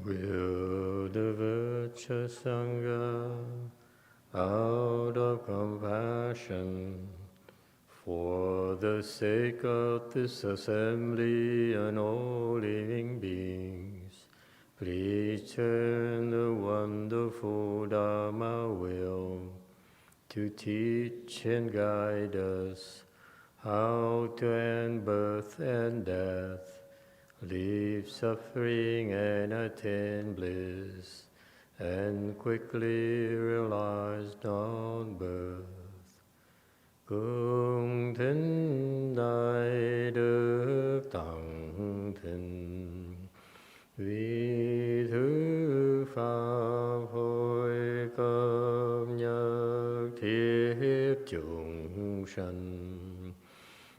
will the virtuous Sangha out of compassion for the sake of this assembly and all living beings, please turn the wonderful Dharma wheel to teach and guide us how to end birth and death, leave suffering and attain bliss, and quickly realize non-birth. Cung thính đại đức tăng thính, vì thứ pháp hội cấp nhất thiết chúng sanh,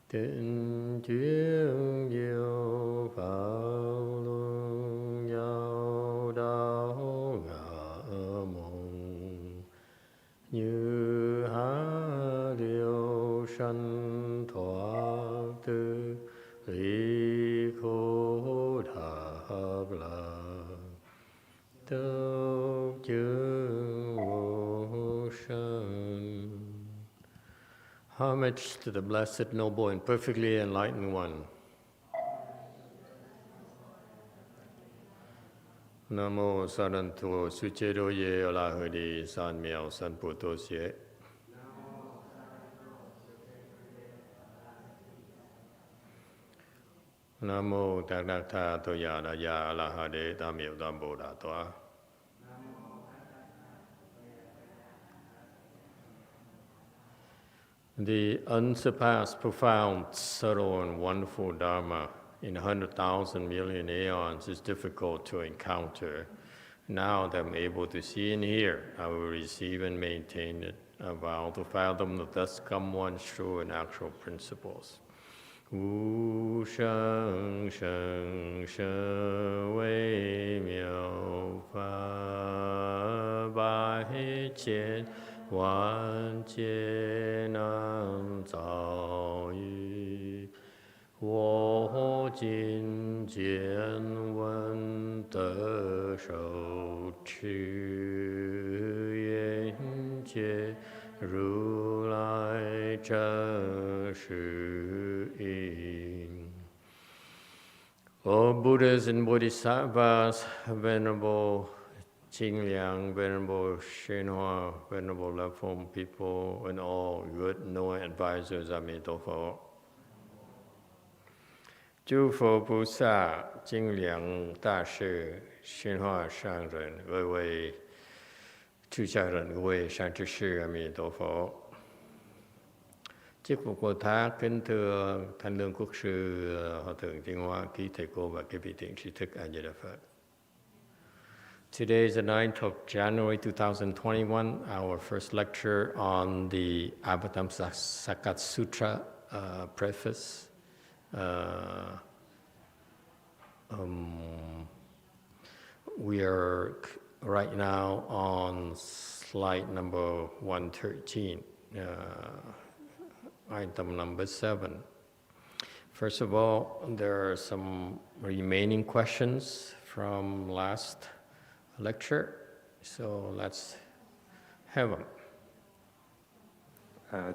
Tịnh chuyên diệu pháp luân giao đạo ngã mộng, như há điều sanh thoát tư ly khổ đạp lạc, tốc chứng vô sanh. Homage to the Blessed, Noble, and Perfectly Enlightened One. Namo Saranto Suchero Ye Alahadi San Miao San Puto Xie. Namo Tadakta Toyada Ya Alahade Damio Damboda Toa. The unsurpassed, profound, subtle, and wonderful Dharma in 100,000 million aeons is difficult to encounter. Now that I'm able to see and hear, I will receive and maintain it. I vow to fathom the thus come one's true and actual principles. Wu sheng sheng sheng wei miao fa bai qian万劫难遭遇，我今见闻得受持，愿解如来真实义。All Buddhas and Bodhisattvas, Venerable Jing Venerable YongHua, Venerable Love Home people, and all good knowing advisors, Emitofuo. 诸佛菩萨、精良大士、YongHua上人、各位出家人、各位善知识，阿弥陀佛。Chúc Phật Bồ Tát kính thưa Thanh Lương Quốc sư, Hòa thượng Dieu Nga, quý thầy cô và quý vị thiện tri thức A Di Đà Phật. Today is the 9th of January 2021, our first lecture on the Avatamsaka Sutra Preface. We are right now on slide number 113, item number 7. First of all, there are some remaining questions from last lecture, so let's have them.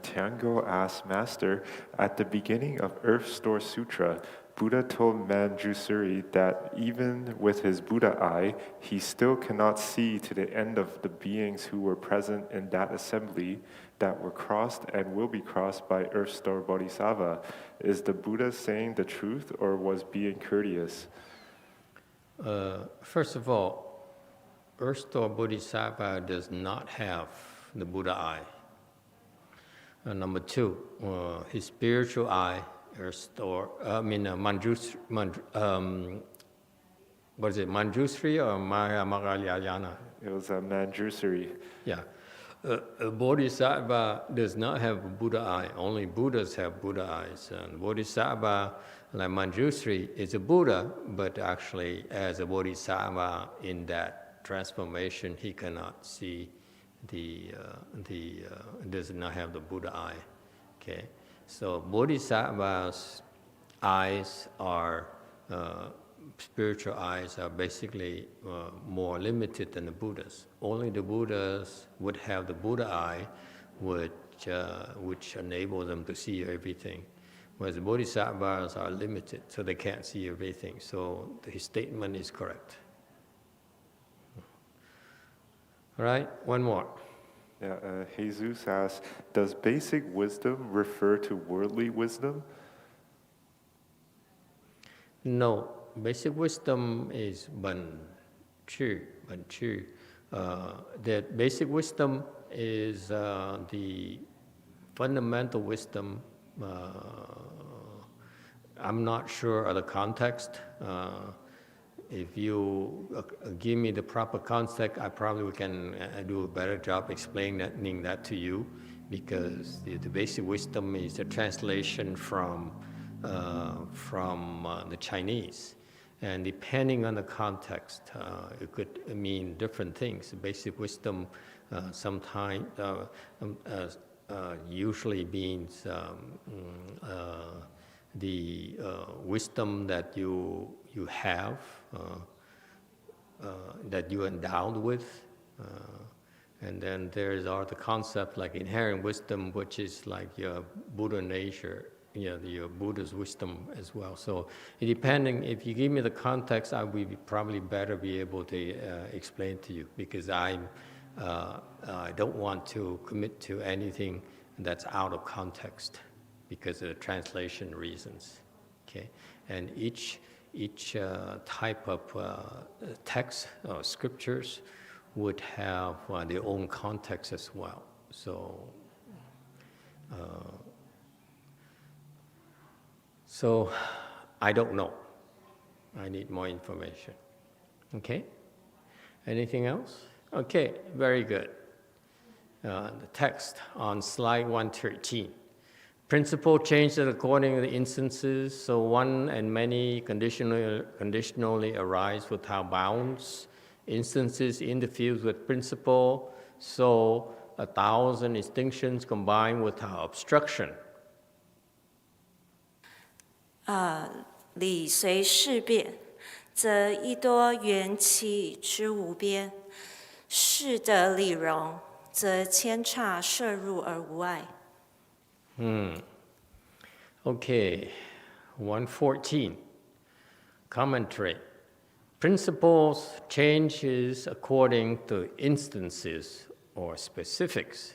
Tian Guo asked, Master, at the beginning of Earth Store Sutra, Buddha told Manjusri that even with his Buddha eye, he still cannot see to the end of the beings who were present in that assembly that were crossed and will be crossed by Earth Store Bodhisattva. Is the Buddha saying the truth or was being courteous? First of all, Earth Store Bodhisattva does not have the Buddha eye. Number two, his spiritual eye, Earth Store, Manjusri, what is it, Manjusri or Mahamahalayana? It was a Manjusri. Yeah. A Bodhisattva does not have a Buddha eye. Only Buddhas have Buddha eyes. And Bodhisattva, like Manjusri, is a Buddha, but actually as a Bodhisattva in that transformation, he cannot see does not have the Buddha eye. Okay, so Bodhisattva's eyes are spiritual eyes are basically more limited than the Buddhas. Only the Buddhas would have the Buddha eye, which enable them to see everything. Whereas the Bodhisattvas are limited, so they can't see everything. So his statement is correct. All right, one more. Yeah, Jesus asks, does basic wisdom refer to worldly wisdom? No, basic wisdom is Ban Chu. That basic wisdom is the fundamental wisdom. I'm not sure of the context. If you give me the proper context, I probably can do a better job explaining that to you, because the basic wisdom is a translation from the Chinese. And depending on the context, it could mean different things. Basic wisdom sometimes usually means the wisdom that you have, that you're endowed with. And then there's the concept like inherent wisdom, which is like your Buddha nature, your Buddha's wisdom as well. So depending, if you give me the context, I will probably better be able to explain to you, because I don't want to commit to anything that's out of context because of the translation reasons. Okay, and each type of text or scriptures would have their own context as well. So I don't know. I need more information. Okay? Anything else? Okay, very good. The text on slide 113. Principle changes according to the instances, so one and many conditionally arise without bounds. Instances interfuse with principle, so 1,000 distinctions combine without obstruction. 理随事变，则一多缘起之无边；事得理容，则千差摄入而无碍。Okay, 114. Commentary. Principles changes according to instances or specifics.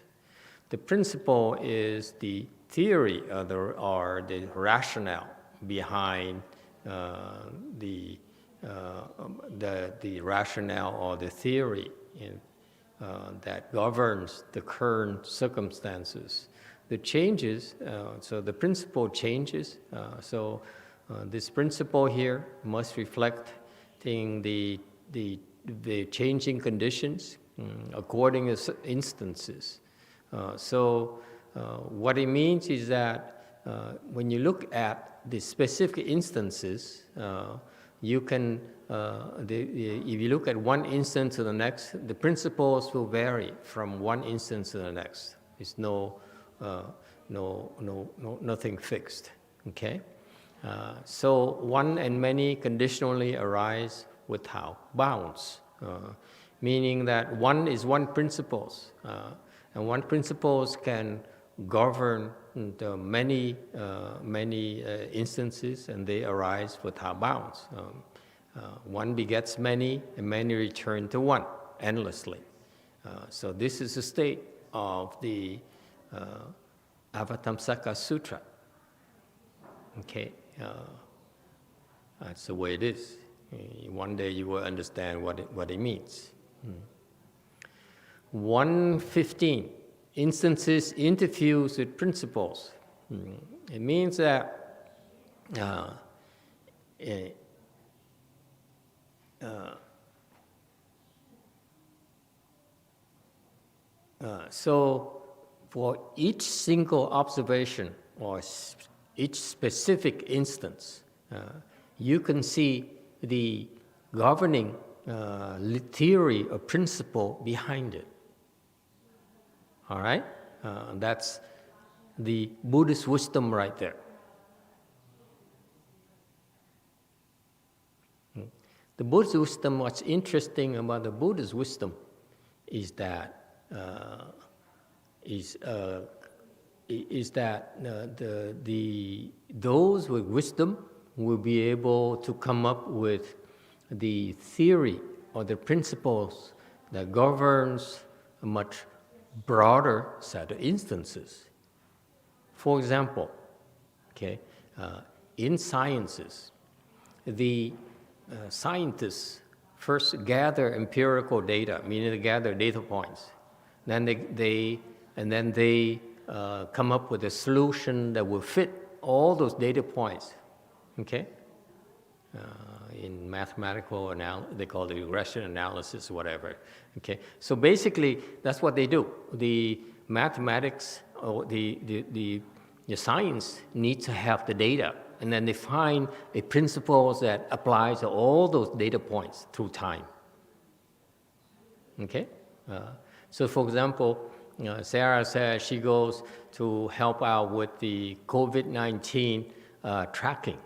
The principle is the theory or the rationale behind the rationale or the theory that governs the current circumstances. The changes, so the principle changes. So this principle here must reflect the changing conditions according to instances. So what it means is that when you look at the specific instances, you can, if you look at one instance to the next, the principles will vary from one instance to the next. It's nothing fixed. Okay, so one and many conditionally arise without bounds, meaning that one is one principles, and one principles can govern the many instances, and they arise without bounds. One begets many, and many return to one endlessly. So this is the state of the Avatamsaka Sutra. Okay, that's the way it is. One day you will understand what it means. 115. Instances interfuse with principles. It means that so for each single observation or each specific instance, you can see the governing theory or principle behind it. All right? That's the Buddhist wisdom right there. The Buddha's wisdom, what's interesting about the Buddha's wisdom is that those with wisdom will be able to come up with the theory or the principles that governs a much broader set of instances. For example, in sciences, the scientists first gather empirical data, meaning they gather data points. Then they come up with a solution that will fit all those data points. In mathematical they call it regression analysis, whatever. So basically, that's what they do. The mathematics or the science needs to have the data, and then they find a principle that applies to all those data points through time. So for example, Sarah says she goes to help out with the COVID-19 tracking,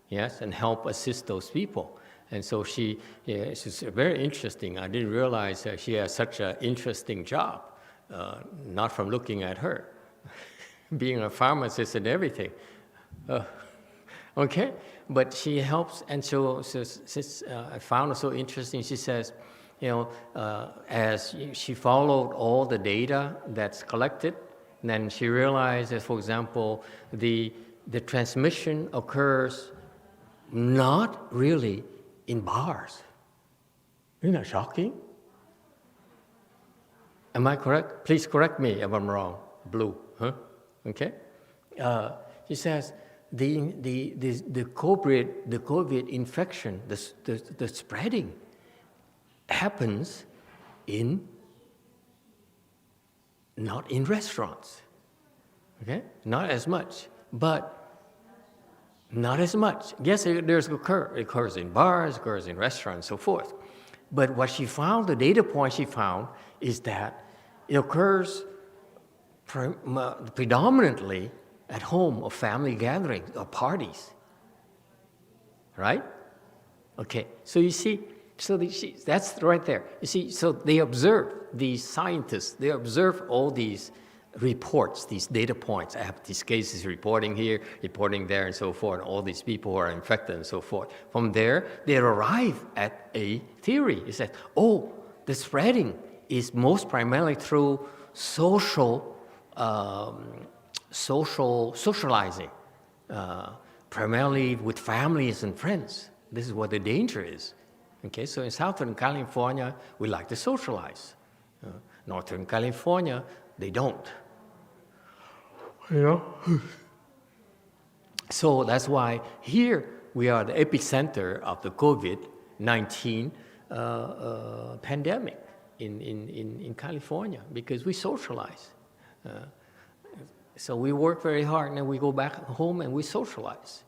yes, and help assist those people. And so she's very interesting. I didn't realize that she has such an interesting job, not from looking at her, being a pharmacist and everything. But she helps, and so I found it so interesting. She says, as she followed all the data that's collected, then she realized that, for example, the transmission occurs not really in bars. Isn't that shocking? Am I correct? Please correct me if I'm wrong. Blue, huh? She says the COVID infection, the spreading, happens not in restaurants. Not as much, but not as much. Yes, it occurs in bars, occurs in restaurants, so forth. But what she found, the data point she found, is that it occurs predominantly at home or family gatherings or parties. Right? So you see, that's right there. You see, so they observe, these scientists, they observe all these reports, these data points. I have these cases reporting here, reporting there, and so forth, all these people who are infected and so forth. From there, they arrive at a theory. It's that, the spreading is most primarily through socializing, primarily with families and friends. This is what the danger is. So in Southern California, we like to socialize. Northern California, they don't. So that's why here we are the epicenter of the COVID-19 pandemic in California, because we socialize. So we work very hard, and then we go back home and we socialize.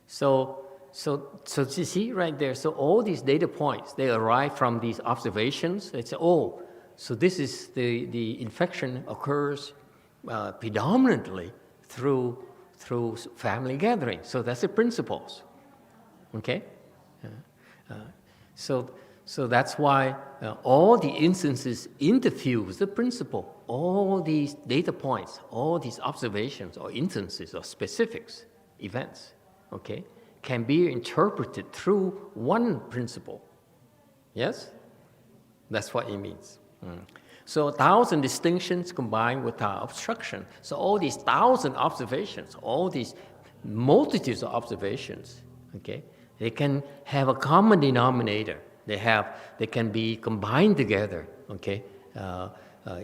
So you see right there, so all these data points, they arrive from these observations. They say, so this is the infection occurs predominantly through family gatherings. So that's the principles. So that's why all the instances interfuse the principle. All these data points, all these observations or instances or specifics, events, can be interpreted through one principle. Yes? That's what it means. So 1,000 distinctions combined without obstruction. So all these 1,000 observations, all these multitudes of observations, they can have a common denominator. They can be combined together,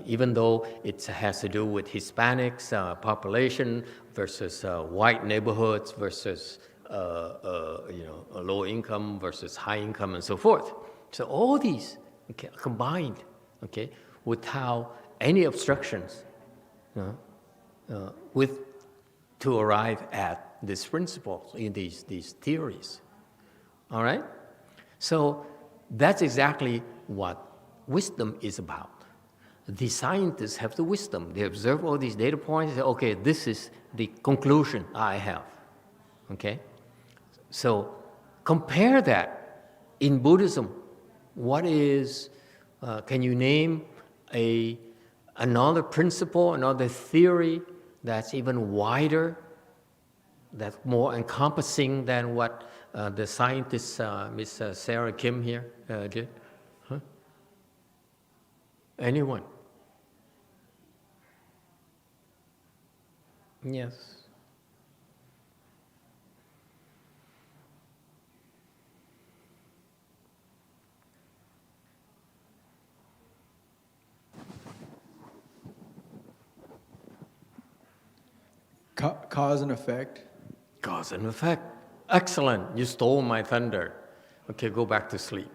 even though it has to do with Hispanics population versus white neighborhoods versus low income versus high income and so forth. So all these combined, without any obstructions, to arrive at these principles in these theories. All right? So that's exactly what wisdom is about. The scientists have the wisdom. They observe all these data points and say, this is the conclusion I have. So compare that in Buddhism. What is, can you name another principle, another theory that's even wider, that's more encompassing than what the scientist, Miss Sarah Kim here did? Huh? Anyone? Yes. Cause and effect. Cause and effect. Excellent. You stole my thunder. Okay, go back to sleep.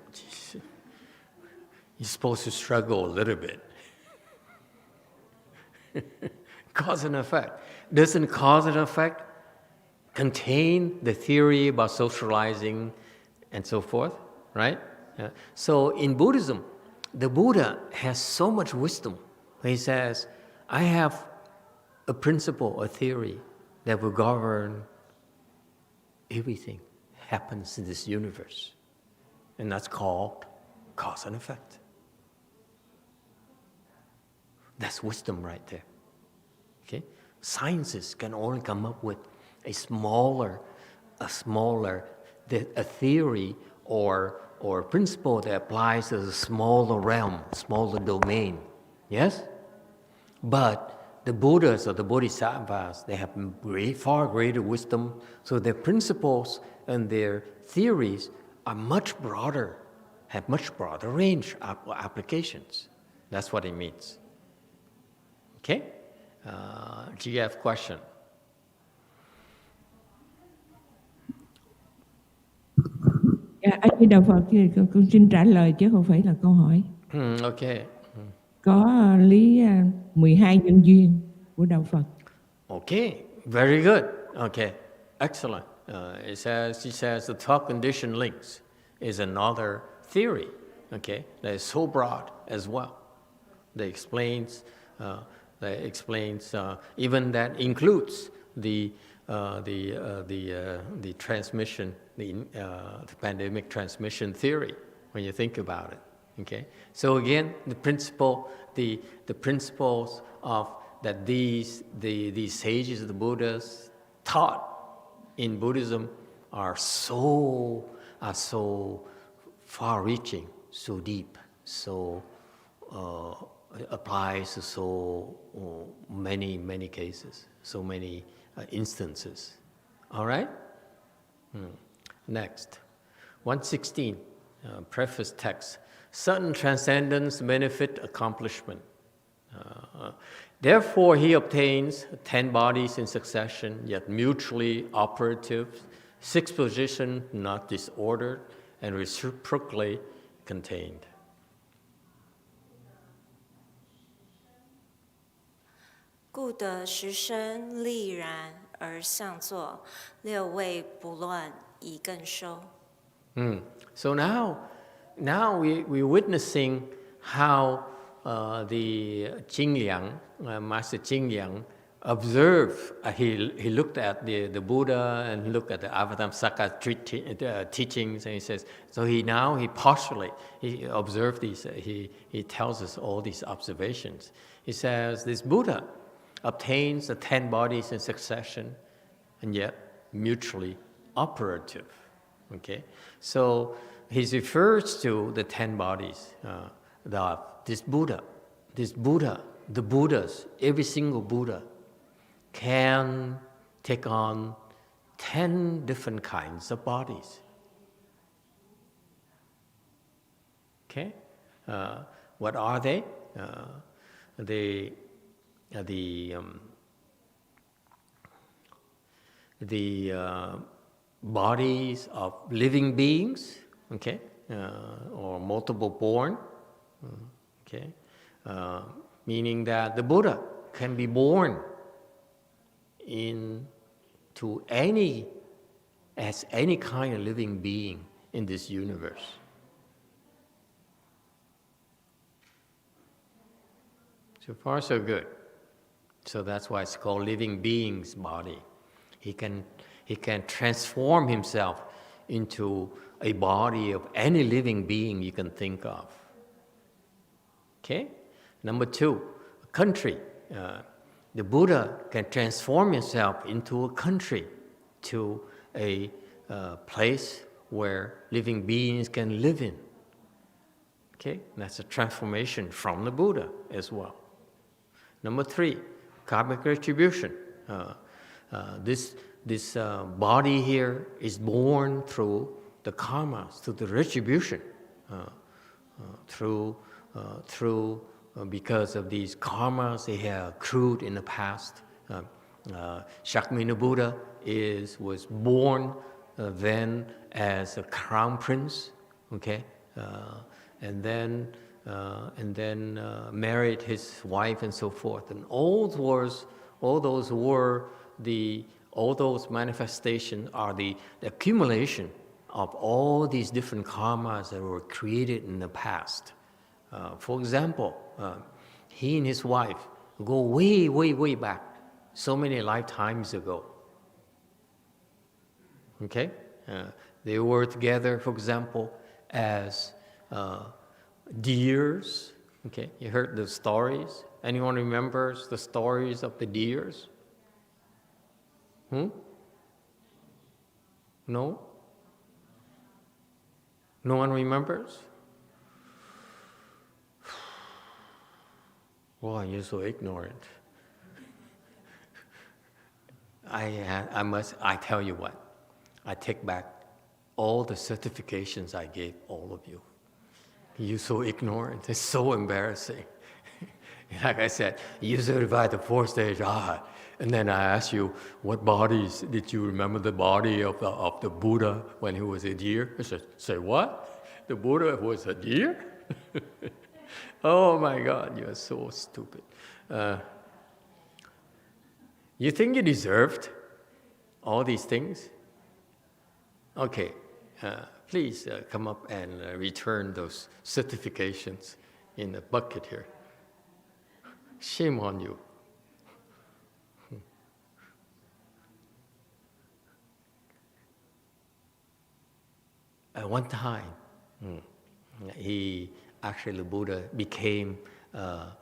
You're supposed to struggle a little bit. Cause and effect. Doesn't cause and effect contain the theory about socializing and so forth, right? So in Buddhism, the Buddha has so much wisdom. He says, I have a principle, a theory that will govern everything happens in this universe. And that's called cause and effect. That's wisdom right there. Okay? Sciences can only come up with a smaller theory or principle that applies to the smaller realm, smaller domain. Yes? But the Buddhas or the Bodhisattvas, they have far greater wisdom, so their principles and their theories are much broader, have much broader range of applications. That's what it means. Okay? Do you have a question? Dạ, A Di Đà Phật, con xin trả lời chứ không phải là câu hỏi. Okay. Có lý 12 nhân duyên của đạo Phật. Okay, very good. Okay, excellent. She says the 12 condition links is another theory. Okay, that is so broad as well. That explains even that includes the transmission, the pandemic transmission theory. When you think about it. Okay, so again, the principles of that these sages, the Buddhas taught in Buddhism are so far-reaching, so deep, so applies to so many cases, so many instances. All right. Next, 116, preface text. Sudden transcendence benefit accomplishment. Therefore, he obtains 10 bodies in succession, yet mutually operative, 6 positions not disordered, and reciprocally contained.故得十身立然而相作，6位不乱以更收。So now we're witnessing how the Jingliang, Master Jingliang, observed. He looked at the Buddha and looked at the Avatamsaka teachings, and he says. So he postulates. He observed these. He tells us all these observations. He says this Buddha obtains the 10 bodies in succession, and yet mutually operative. Okay, so he refers to the 10 bodies. This Buddha, the Buddhas, every single Buddha can take on 10 different kinds of bodies. Okay, what are they? The bodies of living beings, okay, or multiple born, okay, meaning that the Buddha can be born into any kind of living being in this universe. So far, so good. So that's why it's called living being's body. He can transform himself into a body of any living being you can think of. Okay? Number 2, a country. The Buddha can transform himself into a country, to a place where living beings can live in. Okay? That's a transformation from the Buddha as well. Number 3, karmic retribution. This body here is born through the karmas, through the retribution, because of these karmas they have accrued in the past. Shakyamuni Buddha was born then as a crown prince, okay, and then married his wife and so forth. And all those manifestations are the accumulation of all these different karmas that were created in the past. For example, he and his wife go way, way, way back, so many lifetimes ago. Okay? They were together, for example, as deers. Okay, you heard the stories? Anyone remembers the stories of the deers? No? No one remembers? Boy, you're so ignorant. I tell you what, I take back all the certifications I gave all of you. You're so ignorant, it's so embarrassing. Like I said, you certified the 4th stage, and then I asked you, what bodies, did you remember the body of the Buddha when he was a deer? I said, say what? The Buddha was a deer? Oh my God, you're so stupid. You think you deserved all these things? Okay, please come up and return those certifications in the bucket here. Shame on you. At one time, the Buddha became a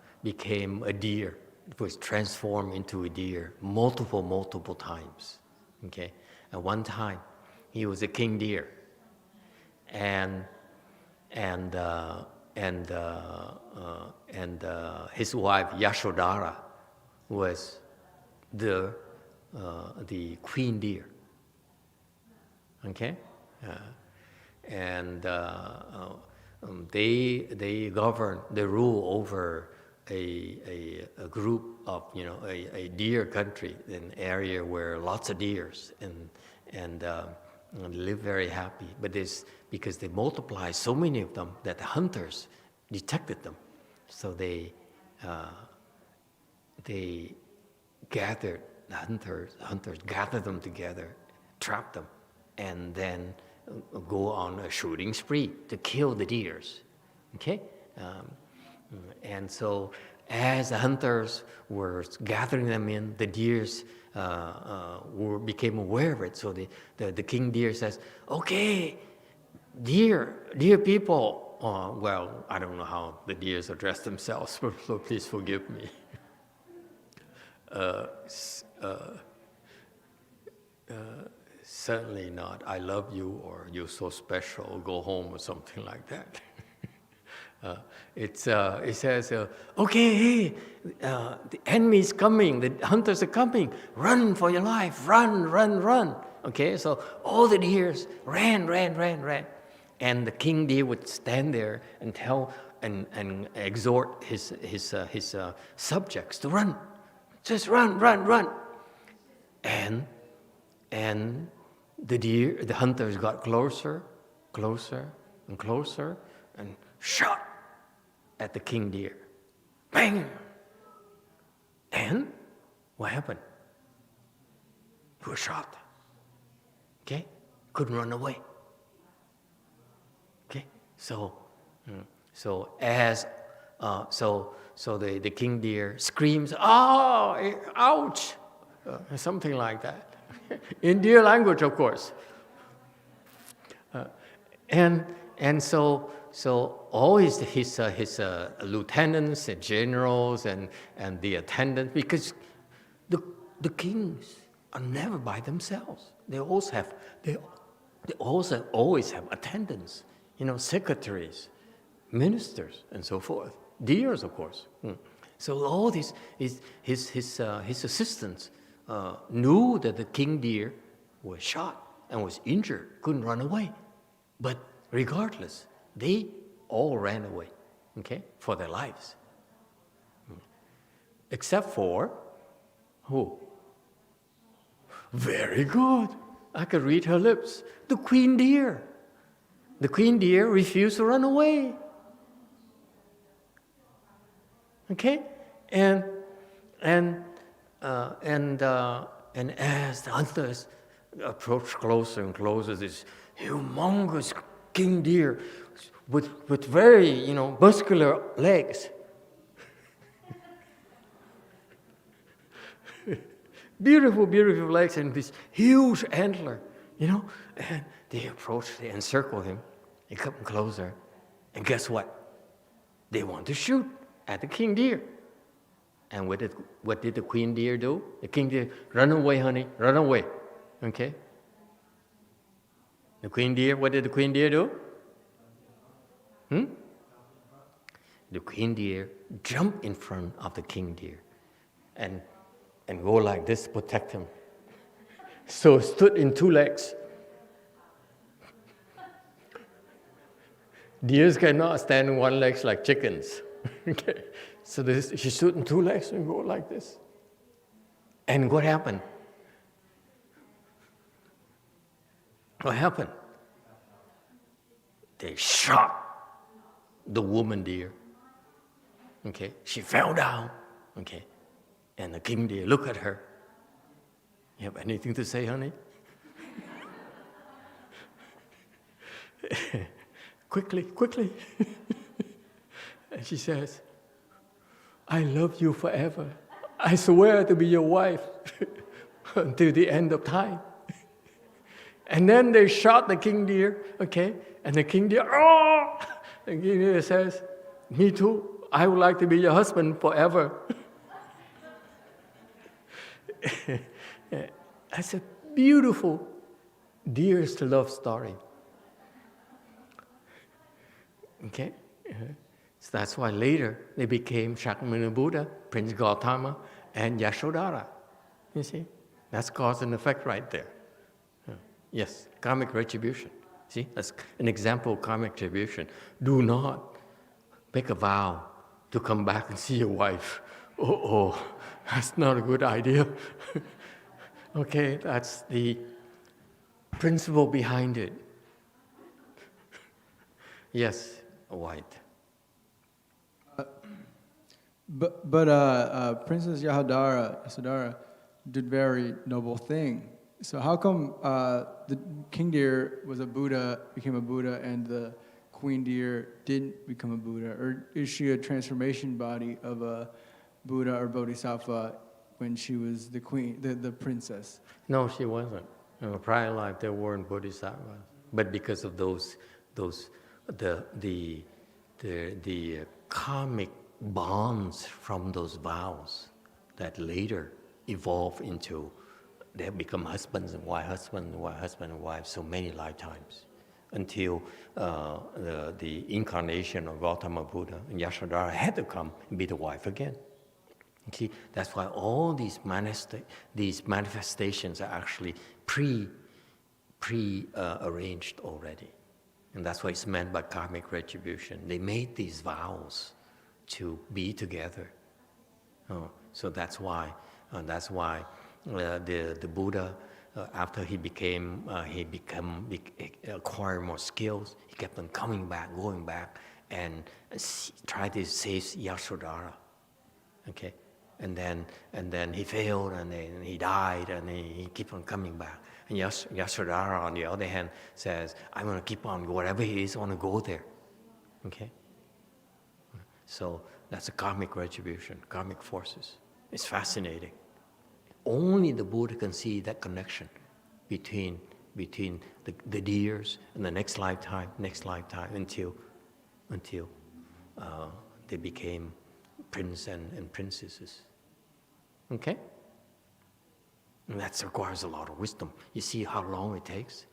deer. It was transformed into a deer multiple times. Okay, at one time, he was a king deer, and his wife Yashodhara was the queen deer. Okay. They govern, they rule over a group of, a deer country, an area where lots of deers and live very happy. But because they multiply so many of them that the hunters detected them, so they gathered the hunters gathered them together, trapped them, and then go on a shooting spree to kill the deers. Okay? And so as the hunters were gathering them in, the deers became aware of it. So the king deer says, okay, deer people, well, I don't know how the deers address themselves, so please forgive me. Certainly not, I love you, or you're so special, go home, or something like that. It says, okay, hey, the enemy is coming, the hunters are coming, run for your life, run. Okay, so all the deers ran. And the king deer would stand there and tell and exhort his subjects to run. Just run. And the hunters got closer and shot at the king deer. Bang! And what happened? He was shot. Okay? Couldn't run away. Okay? So the king deer screams, "Oh, ouch!" Something like that. In deer language, of course. And so all his lieutenants and generals and the attendants, because the kings are never by themselves. They also always have attendants, secretaries, ministers, and so forth. Deers, of course. So all this his assistants knew that the king deer was shot and was injured, couldn't run away. But regardless, they all ran away, for their lives. Except for who? Very good. I could read her lips. The queen deer. The queen deer refused to run away. Okay? And as the hunters approached closer and closer, this humongous king deer with very, muscular legs. Beautiful, beautiful legs and this huge antler, and they approached, they encircled him, they come closer, and guess what? They want to shoot at the king deer. And what did the queen deer do? The king deer, run away, honey, run away. Okay? The queen deer, what did the queen deer do? The queen deer jumped in front of the king deer and go like this to protect him. So stood in two legs. Deers cannot stand in one leg like chickens. Okay. So she stood in two legs and go like this. And what happened? What happened? They shot the woman deer. Okay, she fell down. Okay, and the king deer looked at her. You have anything to say, honey? Quickly. And she says, I love you forever. I swear to be your wife until the end of time. And then they shot the king deer, okay? And the king deer, oh! The king deer says, me too. I would like to be your husband forever. That's a beautiful deer's love story. Okay? So that's why later they became Shakyamuni Buddha, Prince Gautama, and Yashodhara. You see? That's cause and effect right there. Yes, karmic retribution. See, that's an example of karmic retribution. Do not make a vow to come back and see your wife. Oh, that's not a good idea. Okay, that's the principle behind it. Yes, White. But Princess Yasodhara did very noble thing. So how come the king deer was a Buddha, became a Buddha, and the queen deer didn't become a Buddha? Or is she a transformation body of a Buddha or Bodhisattva when she was the queen, the princess? No, she wasn't. In a prior life, there weren't Bodhisattvas, but because of the karmic bonds from those vows that later evolve into, they have become husbands and wife, husband and wife, so many lifetimes, until the incarnation of Gautama Buddha and Yashodhara had to come and be the wife again. Okay, that's why all these manifestations are actually pre-arranged already. And that's what it's meant by karmic retribution. They made these vows to be together. So that's why the Buddha, after he acquired more skills, he kept on going back, and tried to save Yashodhara. Okay, and then he failed, and then he died, and he kept on coming back. And Yashodhara, on the other hand, says, I'm going to keep on, whatever it is, I want to go there. Okay? So that's a karmic retribution, karmic forces. It's fascinating. Only the Buddha can see that connection between between the years and the next lifetime, until they became prince and princesses. Okay? And that requires a lot of wisdom. You see how long it takes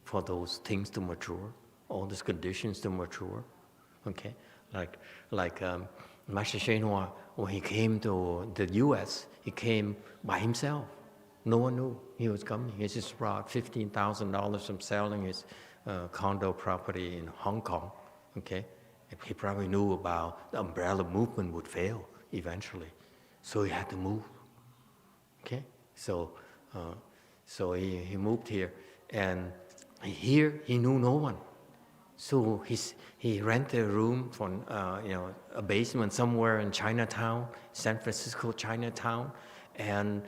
for those things to mature, all these conditions to mature. Okay? Like Master YongHua, when he came to the US, he came by himself. No one knew he was coming. He just brought $15,000 from selling his condo property in Hong Kong. Okay? And he probably knew about the umbrella movement would fail eventually. So he had to move. Okay? So he moved here. And here he knew no one. So he rented a room from a basement somewhere in Chinatown, San Francisco, Chinatown, and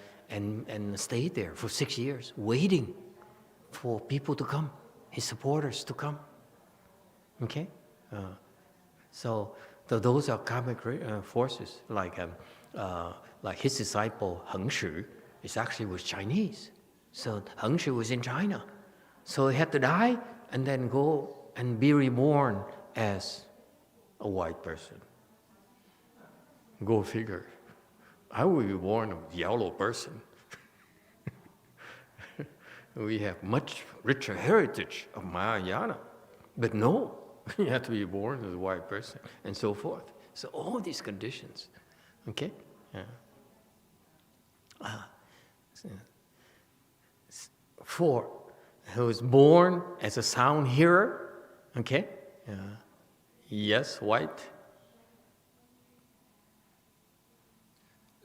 stayed there for 6 years, waiting for people to come, his supporters to come. Okay, so those are karmic forces. Like his disciple Heng Shi was Chinese, so Heng Shi was in China, so he had to die and then go and be reborn as a white person. Go figure. I will be born a yellow person. We have much richer heritage of Mahayana. But no, you have to be born as a white person, and so forth. So all these conditions, okay? Four, he was born as a sound hearer, okay? Yes, white.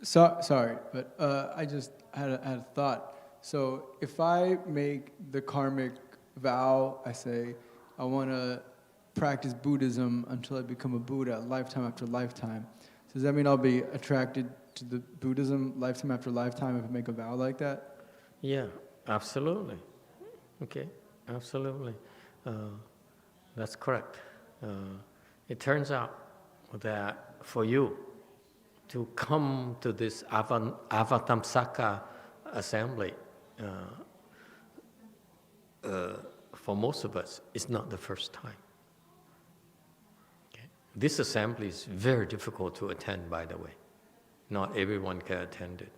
Sorry, but I just had a thought. So if I make the karmic vow, I say, I want to practice Buddhism until I become a Buddha, lifetime after lifetime. So does that mean I'll be attracted to the Buddhism lifetime after lifetime if I make a vow like that? Yeah, absolutely. Okay, absolutely. That's correct. It turns out that for you to come to this Avatamsaka assembly, for most of us, it's not the first time. Okay? This assembly is very difficult to attend, by the way. Not everyone can attend it.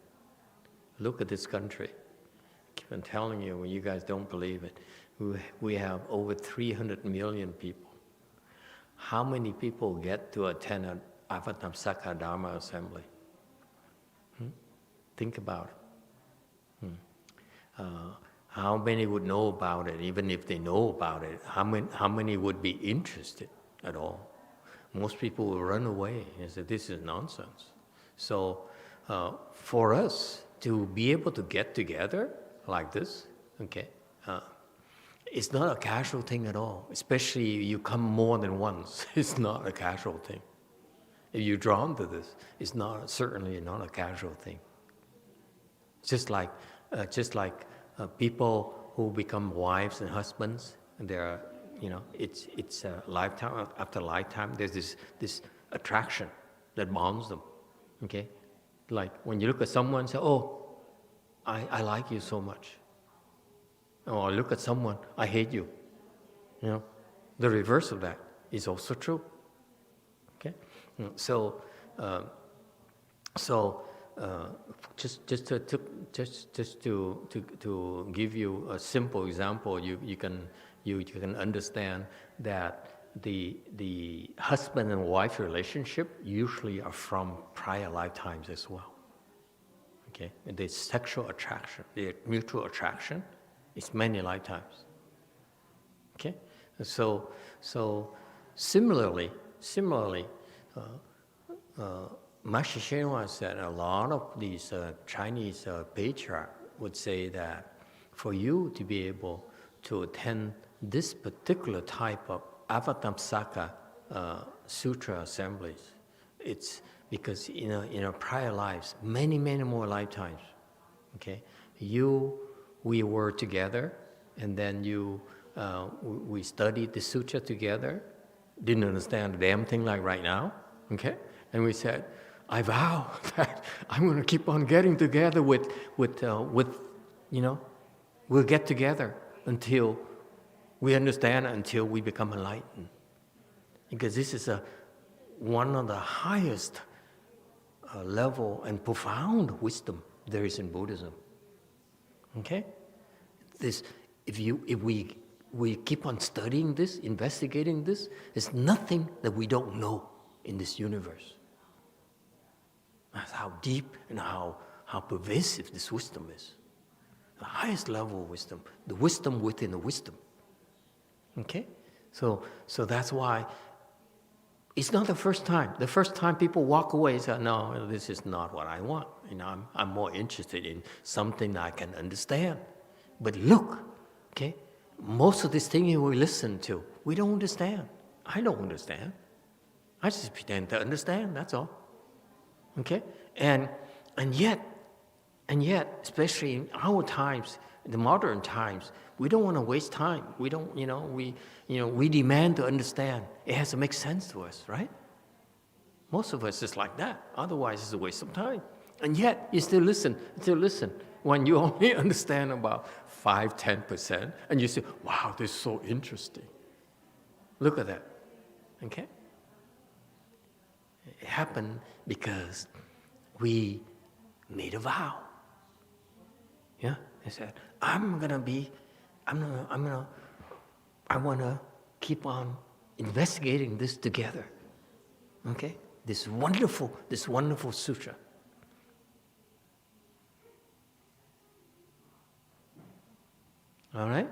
Look at this country. I keep on telling you, when you guys don't believe it, we have over 300 million people. How many people get to attend an Avatamsaka Dharma assembly? Think about it. How many would know about it? Even if they know about it, how many would be interested at all? Most people will run away and say, this is nonsense. So for us to be able to get together like this, okay, it's not a casual thing at all, especially if you come more than once. It's not a casual thing. If you're drawn to this, it's certainly not a casual thing. Just like people who become wives and husbands, and it's lifetime after lifetime. There's this attraction that bonds them. Okay, like when you look at someone and say, "Oh, I like you so much," or look at someone, "I hate you." The reverse of that is also true. Okay, so just to give you a simple example, you can understand that the husband and wife relationship usually are from prior lifetimes as well. Okay, and the sexual attraction, the mutual attraction, is many lifetimes. Okay, so similarly. Master YongHua said a lot of these Chinese patriarchs would say that for you to be able to attend this particular type of Avatamsaka Sutra assemblies, it's because in our prior lives, many more lifetimes, okay, we were together, and then we studied the sutra together, didn't understand a damn thing like right now, okay, and we said, I vow that I'm going to keep on getting together with we'll get together until we understand, until we become enlightened. Because this is one of the highest level and profound wisdom there is in Buddhism. Okay? This, if we keep on studying this, investigating this, there's nothing that we don't know in this universe. That's how deep and how pervasive this wisdom is. The highest level of wisdom, the wisdom within the wisdom. Okay? So that's why it's not the first time. The first time people walk away and say, no, this is not what I want. I'm more interested in something I can understand. But look, okay, most of these things we listen to, we don't understand. I don't understand. I just pretend to understand, that's all. Okay? And yet, especially in our times, in the modern times, we don't want to waste time. We don't, we demand to understand. It has to make sense to us, right? Most of us is like that. Otherwise, it's a waste of time. And yet, you still listen. When you only understand about 5-10%, and you say, wow, this is so interesting. Look at that. Okay? It happened because we made a vow. Yeah? They said, I want to keep on investigating this together. Okay? This wonderful sutra. All right?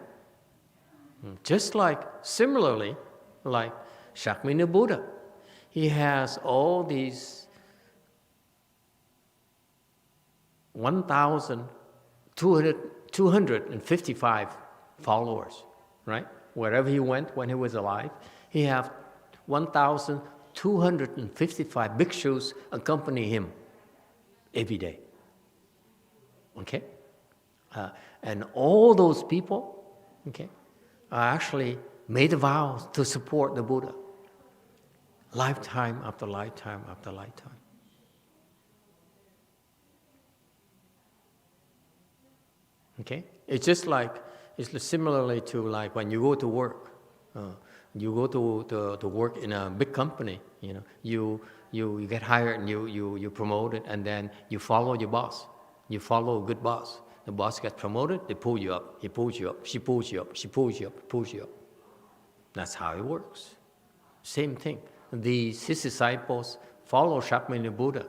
Just similarly, like Shakyamuni Buddha, he has all these 1,255 followers, right? Wherever he went when he was alive, he had 1,255 bhikshus accompany him every day. Okay? And all those people, okay, actually made a vow to support the Buddha. Lifetime after lifetime after lifetime. Okay? It's just it's similarly to when you go to work. You go to work in a big company, you get hired and you promoted, and then you follow your boss. You follow a good boss. The boss gets promoted, they pull you up, he pulls you up, she pulls you up, she pulls you up, pulls you up. That's how it works. Same thing. His disciples follow Shakyamuni Buddha.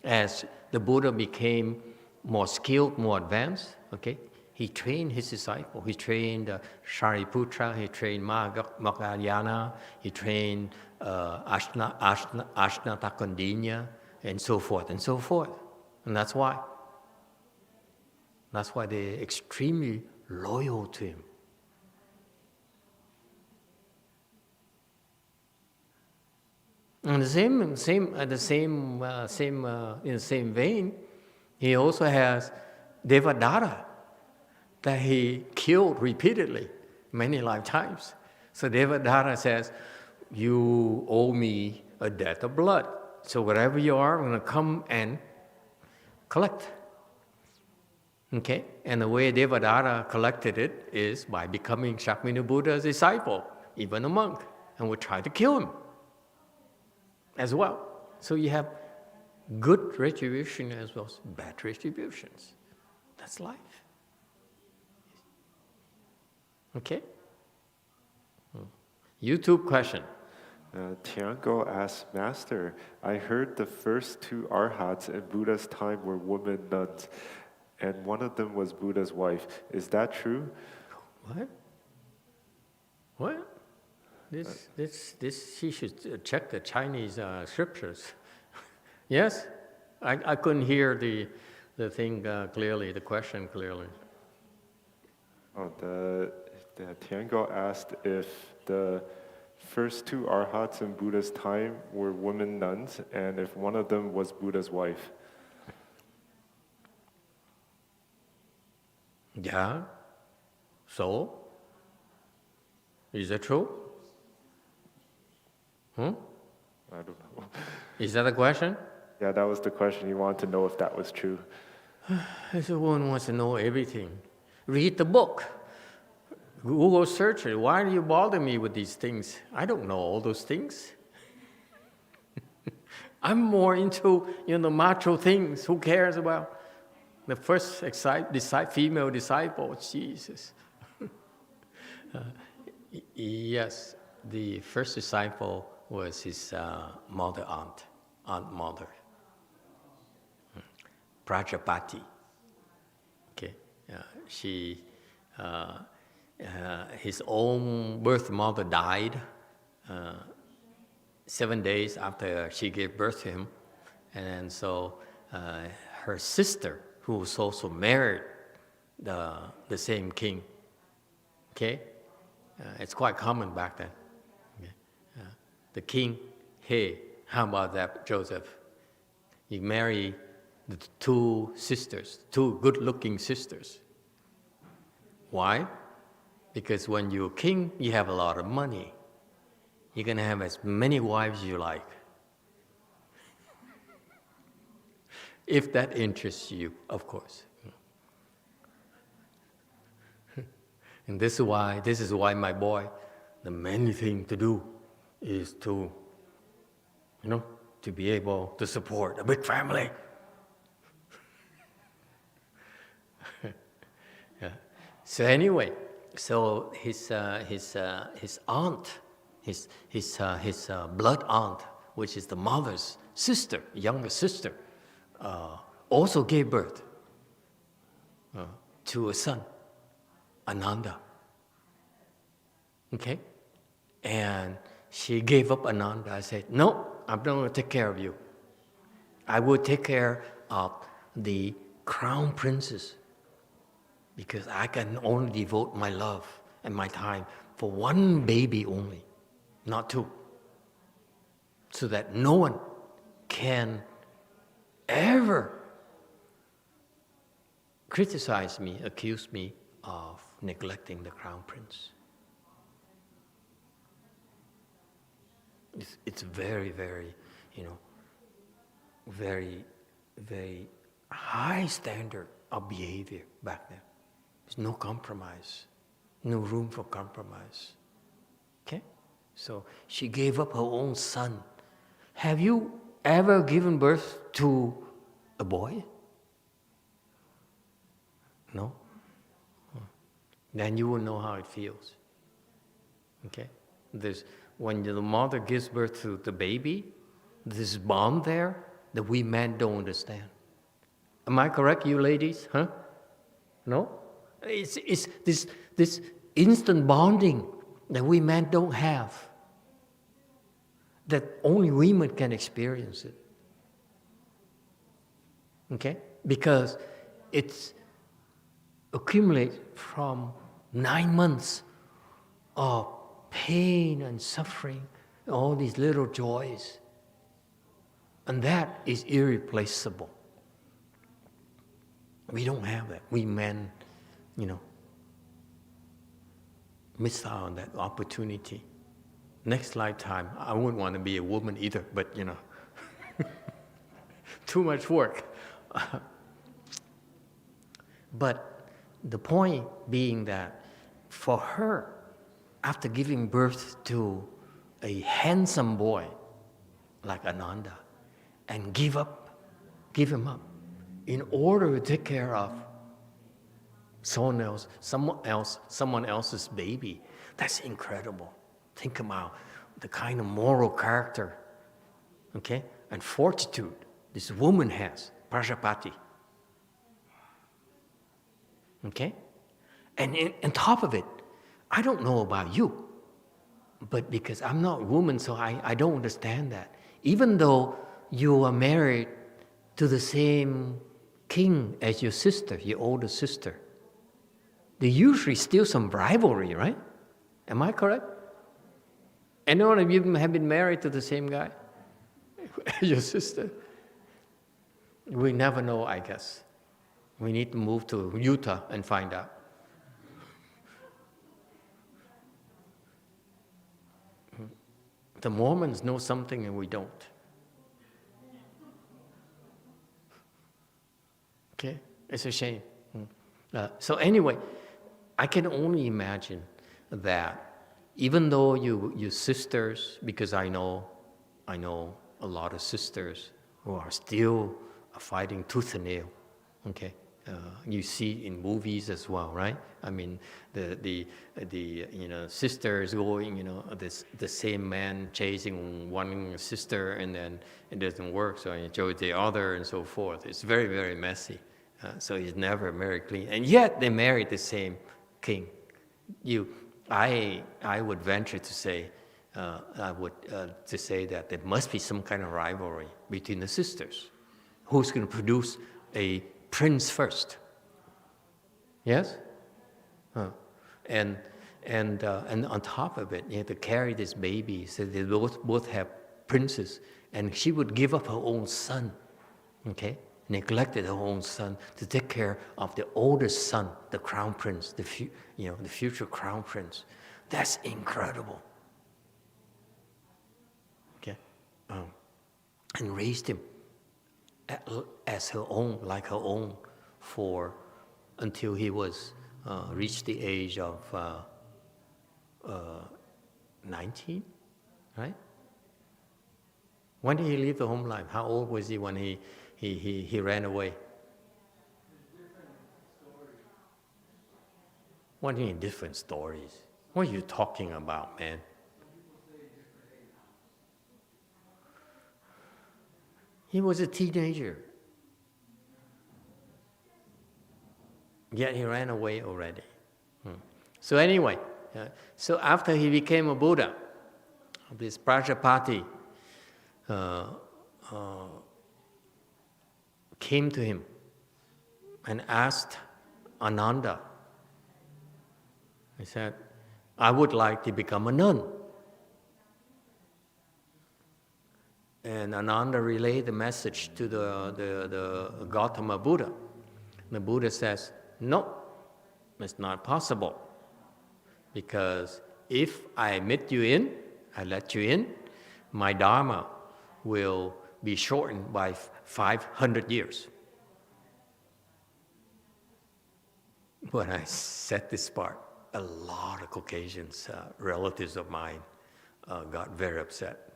As the Buddha became more skilled, more advanced, okay, he trained his disciple. He trained Shariputra, he trained Moggallana, he trained Ashnatakandina, and so forth and so forth. And that's why they're extremely loyal to him. And in the same vein, he also has Devadatta that he killed repeatedly, many lifetimes. So Devadatta says, you owe me a debt of blood. So wherever you are, I'm going to come and collect. Okay? And the way Devadatta collected it is by becoming Shakyamuni Buddha's disciple, even a monk, and would try to kill him as well. So you have good retribution as well as bad retributions. That's life. Okay? YouTube question. Tian Guo asks, Master, I heard the first two arhats in Buddha's time were women nuns, and one of them was Buddha's wife. Is that true? What? He should check the Chinese scriptures. Yes? I couldn't hear the thing clearly, the question clearly. Oh, the Tian Guo asked if the first two arhats in Buddha's time were women nuns, and if one of them was Buddha's wife. Yeah. So? Is that true? I don't know. Is that a question? Yeah, that was the question. You wanted to know if that was true. Everyone wants to know everything. Read the book. Google search it. Why do you bother me with these things? I don't know all those things. I'm more into, macho things. Who cares about the first female disciple? Jesus. Yes, the first disciple was his aunt mother, Prajapati. Okay, his own birth mother died 7 days after she gave birth to him, and so her sister, who was also married the same king. Okay, it's quite common back then. Okay? The king, hey, how about that, Joseph? You marry the two sisters, two good-looking sisters. Why? Because when you're king, you have a lot of money. You're going to have as many wives as you like. If that interests you, of course. And this is why my boy, the main thing to do is to be able to support a big family. Yeah. So anyway, his aunt, his blood aunt, which is the mother's sister, younger sister, also gave birth to a son, Ananda. Okay? And she gave up Ananda. I said, no, I'm not going to take care of you. I will take care of the crown princess, because I can only devote my love and my time for one baby only, not two. So that no one can ever criticize me, accuse me of neglecting the crown prince. It's very, very, very, very high standard of behavior back then. There's no compromise, no room for compromise. Okay? So she gave up her own son. Have you ever given birth to a boy? No? Then you will know how it feels. Okay? When the mother gives birth to the baby, this bond there that we men don't understand. Am I correct, you ladies? Huh? No? It's this instant bonding that we men don't have, that only women can experience it. Okay? Because it's accumulates from 9 months of pain and suffering, all these little joys. And that is irreplaceable. We don't have that. We men, missed out on that opportunity. Next lifetime, I wouldn't want to be a woman either, but too much work. But the point being that for her, after giving birth to a handsome boy like Ananda, and give him up, in order to take care of someone else's baby, that's incredible. Think about the kind of moral character, okay, and fortitude this woman has, Prajapati. Okay? And on top of it, I don't know about you, but because I'm not a woman, so I don't understand that. Even though you are married to the same king as your sister, your older sister, there usually still some rivalry, right? Am I correct? Anyone of you have been married to the same guy? Your sister? We never know, I guess. We need to move to Utah and find out. The Mormons know something and we don't. Okay? It's a shame. So anyway, I can only imagine that even though you sisters, because I know a lot of sisters who are still fighting tooth and nail, okay? You see in movies as well, right? I mean, the sisters going, the same man chasing one sister, and then it doesn't work, so he chose the other, and so forth. It's very, very messy. So it's never very clean, and yet they married the same king. I would venture to say, to say that there must be some kind of rivalry between the sisters. Who's going to produce a prince first? Yes? And on top of it, you have to carry this baby, so they both have princes, and she would give up her own son, okay? Neglected her own son to take care of the oldest son, the crown prince, the future crown prince. That's incredible. Okay, and raised him as her own, like her own, until he was reached the age of 19, right? When did he leave the home life? How old was he when he ran away? What do you mean different stories? What are you talking about, man? He was a teenager. Yet he ran away already. So anyway, so after he became a Buddha, this Prajapati came to him and asked Ananda. He said, I would like to become a nun. And Ananda relayed the message to the Gautama Buddha. The Buddha says, no, it's not possible. Because if I admit you in, I let you in, my Dharma will be shortened by 500 years. When I said this part, a lot of Caucasians, relatives of mine, got very upset.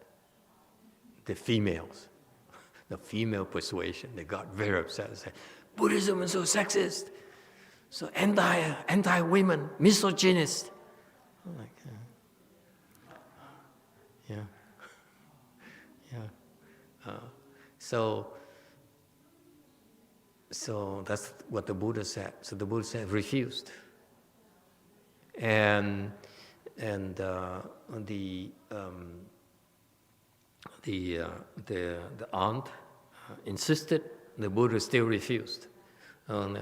The females, the female persuasion, they got very upset and said, Buddhism is so sexist, so anti-women, misogynist. I'm like, yeah. So that's what the Buddha said. So the Buddha said, refused. And the aunt insisted. The Buddha still refused.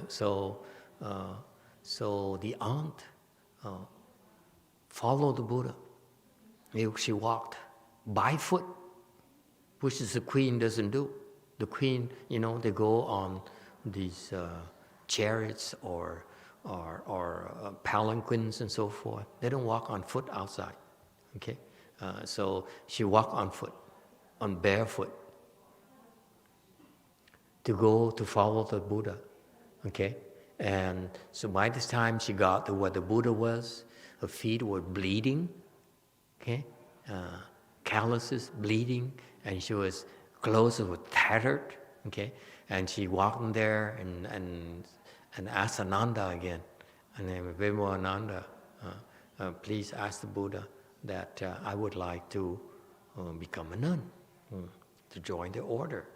So the aunt followed the Buddha. She walked by foot, which is the queen doesn't do. The queen, they go on these chariots or palanquins and so forth. They don't walk on foot outside. Okay, so she walked on foot, on barefoot, to follow the Buddha. Okay, and so by this time she got to where the Buddha was. Her feet were bleeding. Okay, calluses, bleeding, and she was clothes were tattered. Okay, and she walked in there and asked Ananda again, and then Vimalananda, please ask the Buddha that I would like to become a nun, to join the order.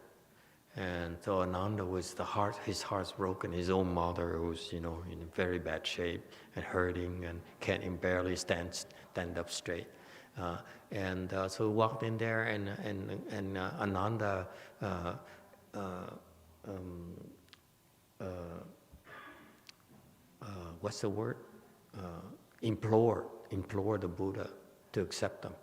And so Ananda was his heart's broken. His own mother was, in very bad shape and hurting and can't barely stand up straight. So he walked in there, and Ananda what's the word? Implore the Buddha to accept them.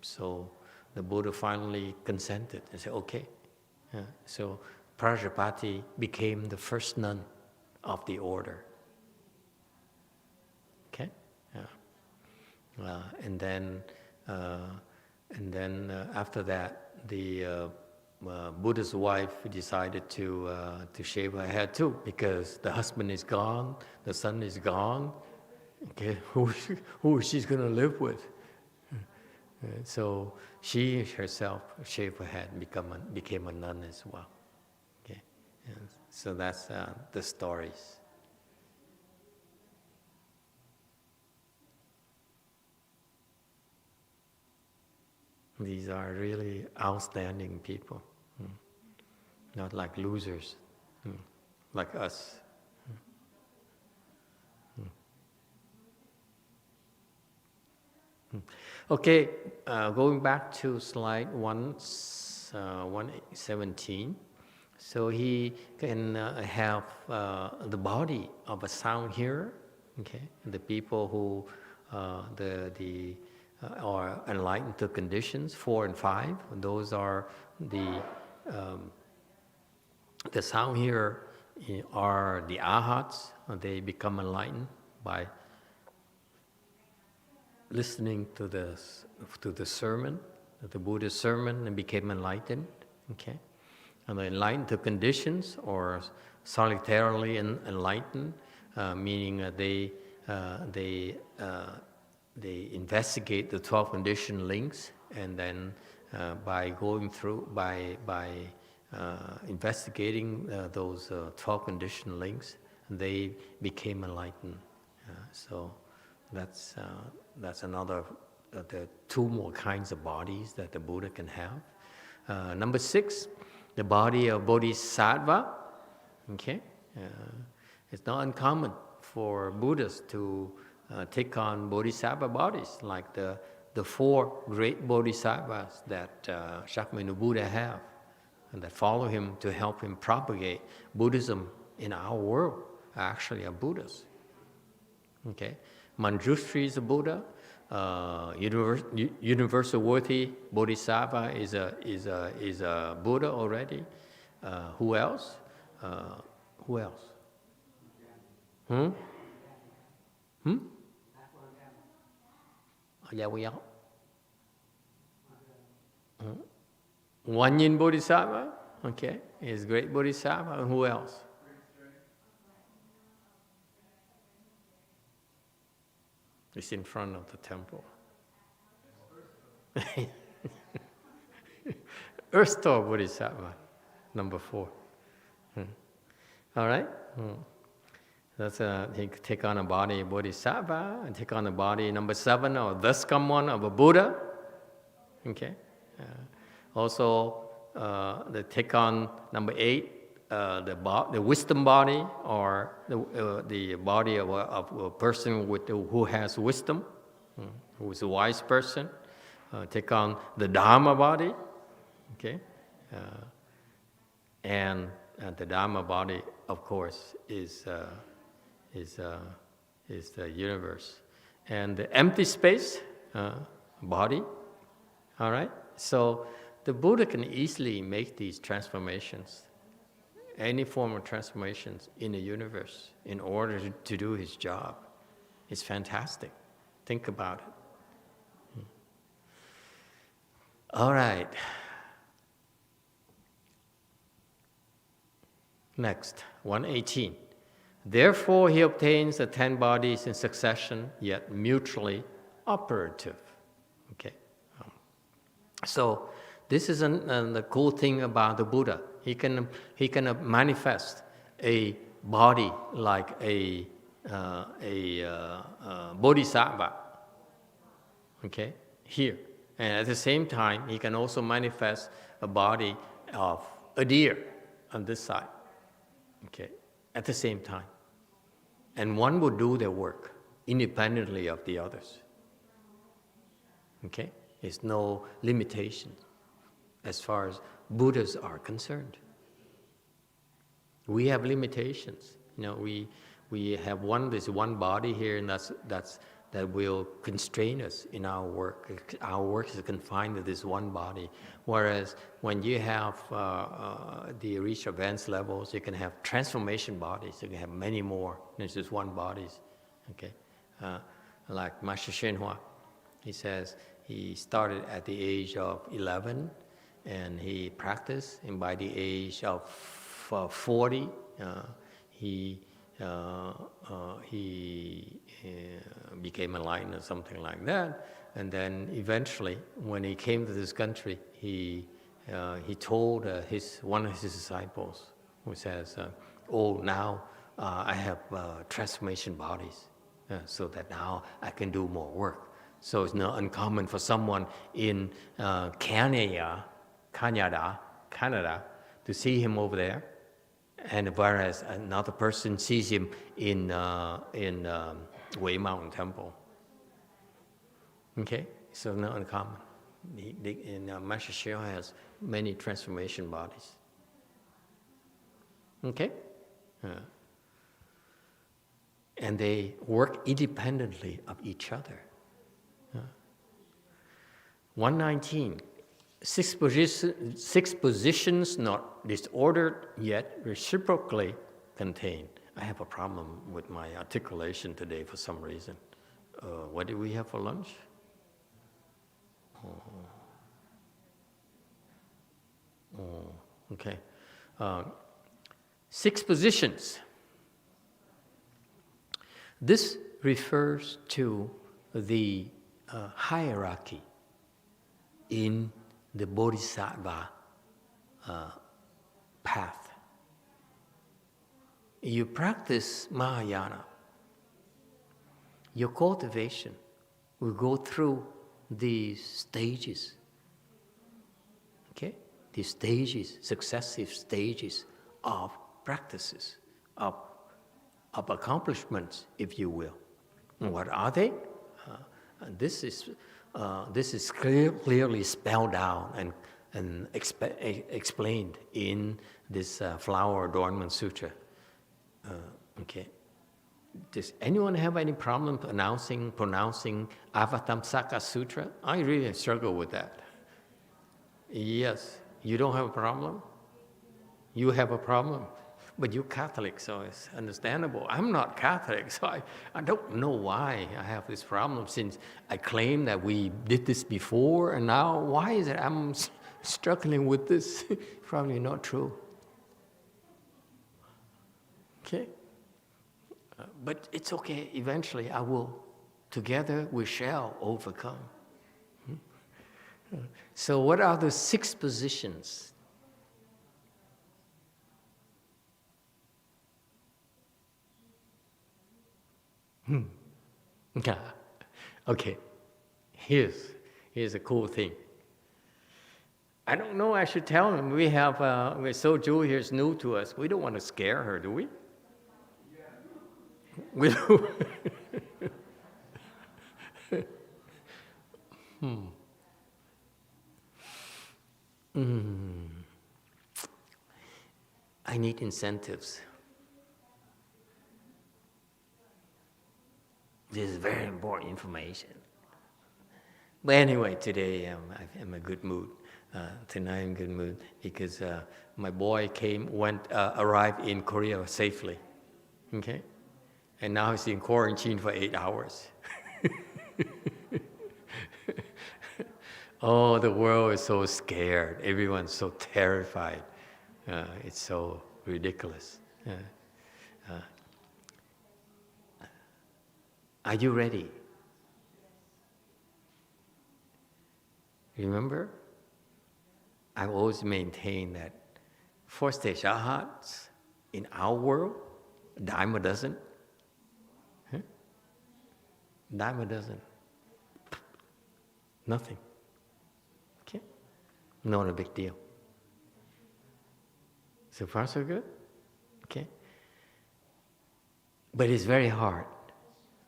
So the Buddha finally consented and said, okay. So Prajapati became the first nun of the order. Okay? And then after that, the Buddha's wife decided to shave her head too, because the husband is gone, the son is gone, Okay, who she's going to live with? So she herself shaved her head, became a nun as well. Okay, and so that's the stories. These are really outstanding people, not like losers, like us. Okay, going back to slide 117. So he can have the body of a sound hearer. Okay, the people who are enlightened to conditions 4 and 5. Those are the sound hearer are the arhats. They become enlightened by listening to the sermon, the Buddha's sermon, and became enlightened. Okay, and the enlightened to conditions, or solitarily enlightened, meaning that they investigate the 12 condition links, and then by investigating those 12 condition links, they became enlightened. So that's another, the 2 more kinds of bodies that the Buddha can have. Number 6, the body of Bodhisattva. Okay, it's not uncommon for Buddhas to take on Bodhisattva bodies, like the 4 great Bodhisattvas that Shakyamuni Buddha have, and that follow him to help him propagate Buddhism in our world, actually are Buddhas. Okay, Manjushri is a Buddha. Universal Worthy Bodhisattva is a Buddha already. Who else? Who else? One Yin Bodhisattva, okay, is great Bodhisattva. And who else? It's in front of the temple. Earth Store Bodhisattva, number 4. All right? That's he could take on a body of Bodhisattva, and take on the body number 7, or thus come one of a Buddha. Okay? Also, they take on number 8, the wisdom body, or the body of a person who has wisdom, who is a wise person. Take on the Dharma body, okay, and the Dharma body, of course, is the universe, and the empty space body. All right, so the Buddha can easily make these transformations, any form of transformations in the universe, in order to do his job. It's fantastic. Think about it. All right. Next, 118. Therefore, he obtains the 10 bodies in succession, yet mutually operative. Okay. So this is the cool thing about the Buddha. He can manifest a body like a bodhisattva. Okay, here. And at the same time, he can also manifest a body of a deer on this side. Okay, at the same time. And one will do their work independently of the others. Okay, there's no limitation as far as Buddhas are concerned. We have limitations. You know, we have this one body here, and that will constrain us in our work. Our work is confined to this one body. Whereas when you have the reach advanced levels, you can have transformation bodies. You can have many more than just one bodies. Okay, like Master YongHua, he says he started at the age of 11, and he practiced. And by the age of 40, he became enlightened or something like that. And then eventually, when he came to this country, he told one of his disciples, who says, "Oh, now I have transformation bodies, so that now I can do more work." So it's not uncommon for someone in Canada, to see him over there, and whereas another person sees him in Wei Mountain Temple. Okay, so not uncommon. Master Sheo has many transformation bodies. Okay, and they work independently of each other. 119. Six positions not disordered yet reciprocally contained. I have a problem with my articulation today for some reason. What did we have for lunch? Okay. 6 positions. This refers to the hierarchy in the Bodhisattva path. You practice Mahayana, your cultivation will go through these stages. Okay? These stages, successive stages of practices, of accomplishments, if you will. And what are they? This is clearly spelled out and explained in this Flower Adornment Sutra. Okay. Does anyone have any problem pronouncing Avatamsaka Sutra? I really struggle with that. Yes, you don't have a problem? You have a problem? But you're Catholic, so it's understandable. I'm not Catholic, so I don't know why I have this problem, since I claim that we did this before, and now why is it I'm struggling with this? Probably not true. Okay? But it's okay. Eventually together we shall overcome. So what are the 6 positions? Okay, here's a cool thing. I don't know, I should tell him. We have, Soju here is new to us. We don't want to scare her, do we? We do. I need incentives. This is very important information. But anyway, today I'm in a good mood. Tonight I'm in a good mood because my boy arrived in Korea safely. Okay? And now he's in quarantine for 8 hours. Oh, the world is so scared. Everyone's so terrified. It's so ridiculous. Are you ready? Remember, I always maintain that 4-stage arhats in our world, Dharma doesn't. Dharma doesn't. Nothing. Okay? Not a big deal. So far, so good? Okay? But it's very hard.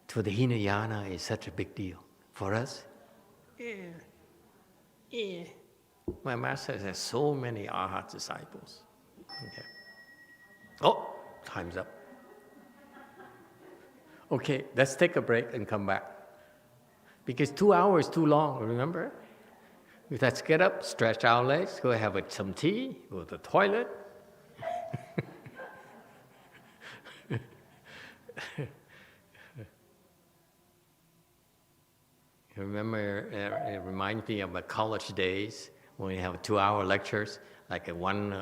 For the Hinayana, it's such a big deal. For us, my master has so many Arhat disciples. Okay. Oh, time's up. Okay, let's take a break and come back. Because 2 hours is too long, remember? Let's get up, stretch our legs, go have some tea, go to the toilet. Remember, it reminds me of my college days when we have 2-hour lectures, like a 1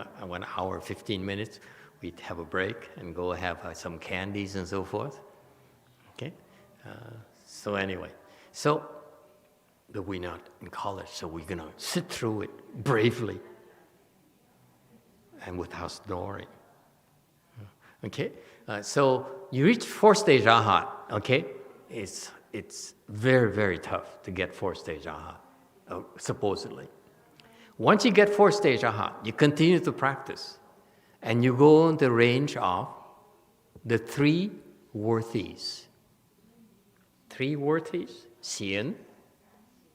hour, 15 minutes. We'd have a break and go have some candies and so forth. Okay? So anyway, but we're not in college, so we're going to sit through it bravely and without snoring. Okay? So you reach fourth stage Arhat, okay? It's very, very tough to get fourth stage Arhat, supposedly. Once you get fourth stage Arhat, you continue to practice, and you go in the range of the three worthies. Three worthies, shēn.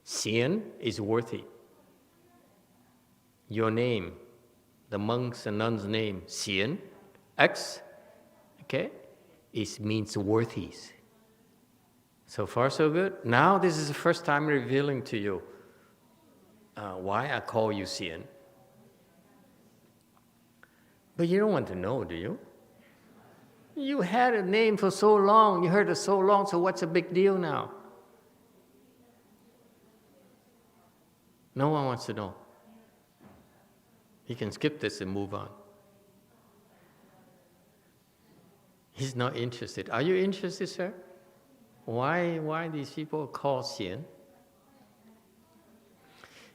Shēn is worthy. Your name, the monks and nuns' name, shēn, X, okay, it means worthies. So far, so good. Now, this is the first time revealing to you why I call you shēn. But you don't want to know, do you? You had a name for so long, you heard it so long, so what's the big deal now? No one wants to know. You can skip this and move on. He's not interested. Are you interested, sir? Why these people call shēn?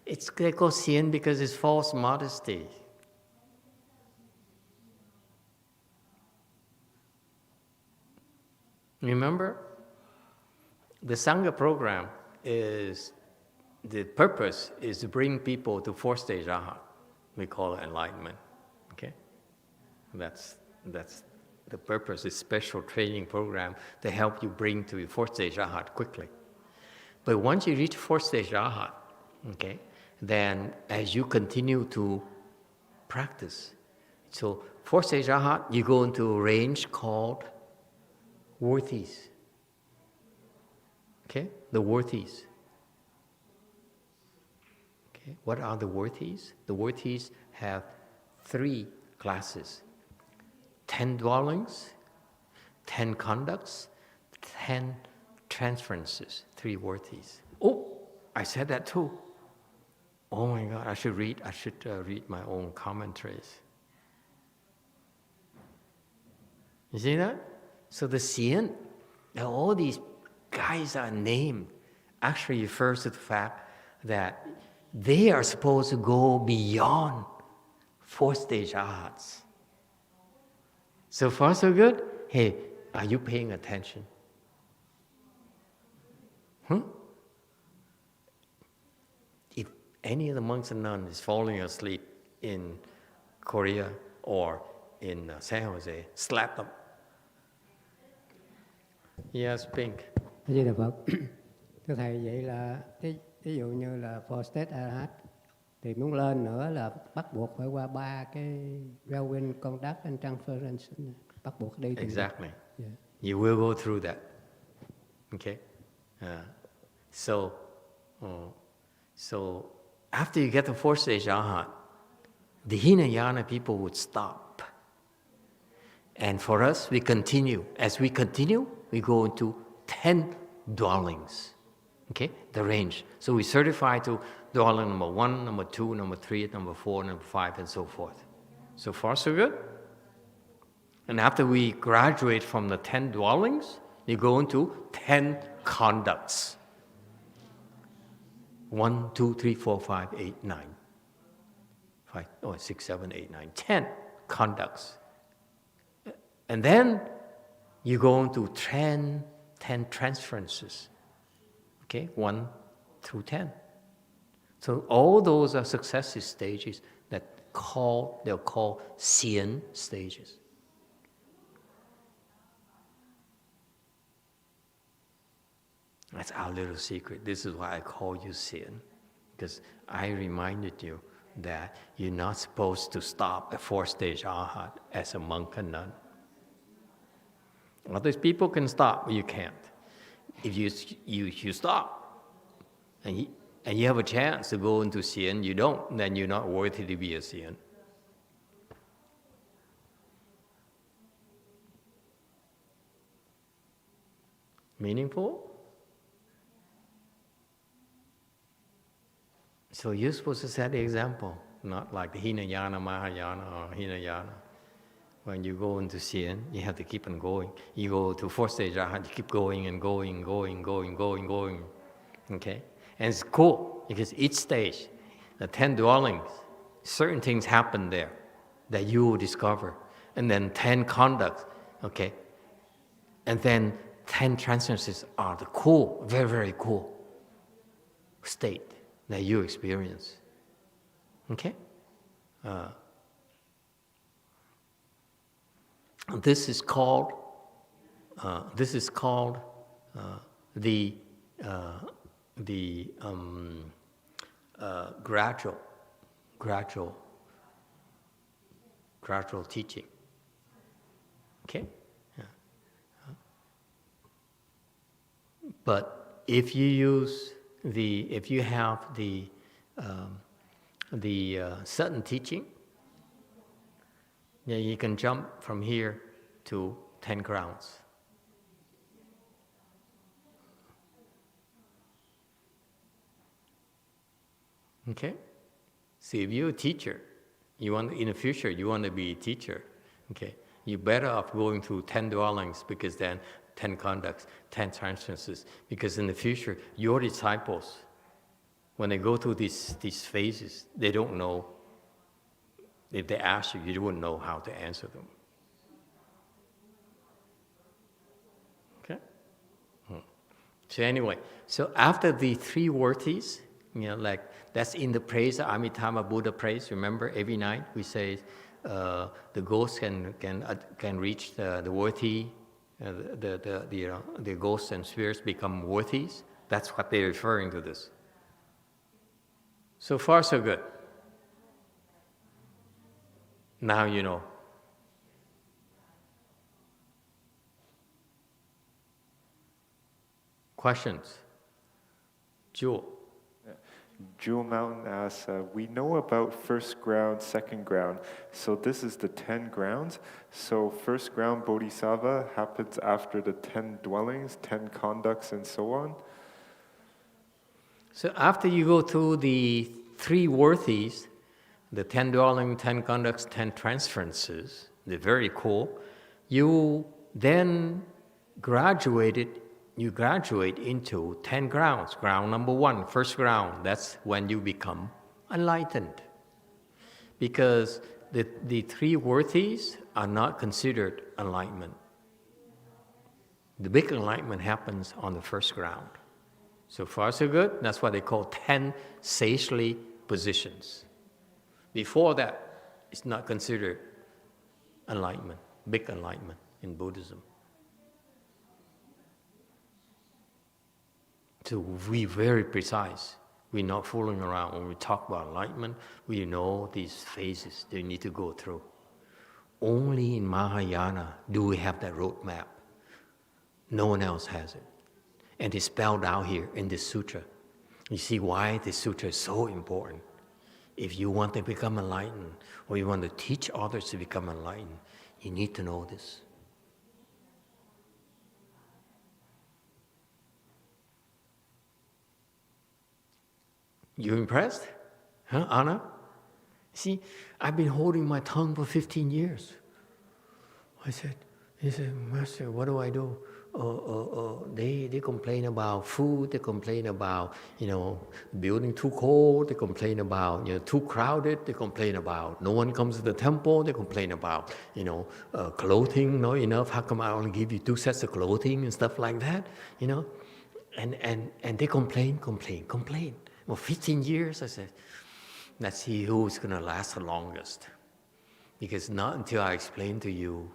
They call shēn because it's false modesty. Remember, the Sangha program the purpose is to bring people to fourth stage Arhat. We call it enlightenment. Okay? That's the purpose, is special training program to help you bring to your fourth stage Arhat quickly. But once you reach fourth stage Arhat, okay, then as you continue to practice, so fourth stage Arhat, you go into a range called worthies. Okay? The worthies. Okay? What are the worthies? The worthies have three classes: 10 dwellings, 10 conducts, 10 transferences. Three worthies. Oh, I said that too. Oh my God, I should read my own commentaries. You see that? So the shēn, all these guys are named, actually refers to the fact that they are supposed to go beyond fourth stage Arhats. So far, so good? Hey, are you paying attention? If any of the monks and nuns is falling asleep in Korea or in San Jose, slap them. Yes, Pink. Di Đà Phật. Thưa thầy, vậy là ví dụ như là four state Arhat thì muốn lên nữa là bắt buộc phải qua ba cái Relevant Conduct and Transference, bắt buộc đi. Exactly. Yeah. You will go through that. Okay. So after you get the fourth stage Arhat, the Hinayana people would stop. And for us, we continue. As we continue, we go into 10 dwellings. Okay, the range. So we certify to dwelling number 1, number 2, number 3, number 4, number 5, and so forth. So far, so good? And after we graduate from the 10 dwellings, you go into 10 conducts. 1, 2, 3, 4, 5, 8, 9. 6, 7, 8, 9, 10 conducts. And then you go into 10 transferences. Okay, 1 through 10. So all those are successive stages they're called shēn stages. That's our little secret. This is why I call you shēn, because I reminded you that you're not supposed to stop at fourth stage Arhat as a monk and nun. Other people can stop, but you can't. If you stop and you have a chance to go into shēn, you don't, then you're not worthy to be a shēn. Meaningful? So you're supposed to set the example, not like the Hinayana, Mahayana, or Hinayana. When you go into shēn, you have to keep on going. You go to fourth stage, you keep going and going. Okay? And it's cool, because each stage, the 10 dwellings, certain things happen there that you will discover. And then 10 conducts, okay? And then 10 transcendences are the cool, very, very cool state that you experience. Okay? This is called the gradual teaching. Okay? Yeah. But if you have the sudden teaching, then you can jump from here to 10 grounds. Okay? So if you're a teacher, in the future you want to be a teacher, okay? You're better off going through 10 dwellings, because then 10 conducts, 10 transcendences, because in the future, your disciples, when they go through these phases, they don't know. If they ask you, you wouldn't know how to answer them. Okay? So anyway, so after the 3 worthies, like that's in the praise, Amitabha Buddha praise. Remember, every night we say the ghosts can reach the worthy, the ghosts and spirits become worthies. That's what they're referring to this. So far, so good. Now you know. Questions? Jewel. Jewel Mountain asks, we know about first ground, second ground. So this is the 10 grounds. So first ground Bodhisattva happens after the 10 dwellings, 10 conducts, and so on. So after you go through the 3 worthies, the 10 dwellings, 10 conducts, 10 transferences, they're very cool. You then graduate into 10 grounds. Ground number 1, first ground, that's when you become enlightened. Because the 3 worthies are not considered enlightenment. The big enlightenment happens on the first ground. So far, so good. That's what they call 10 sagely positions. Before that, it's not considered enlightenment, big enlightenment in Buddhism. So we're very precise. We're not fooling around. When we talk about enlightenment, we know these phases they need to go through. Only in Mahayana do we have that roadmap. No one else has it. And it's spelled out here in this sutra. You see why this sutra is so important. If you want to become enlightened, or you want to teach others to become enlightened, you need to know this. You impressed? Huh, Anna? See, I've been holding my tongue for 15 years. He said, Master, what do I do? They complain about food, they complain about, building too cold, they complain about, too crowded, they complain about no one comes to the temple, they complain about, clothing not enough, how come I only give you 2 sets of clothing and stuff like that, and they complain. Well, 15 years, I said, let's see who's going to last the longest. Because not until I explain to you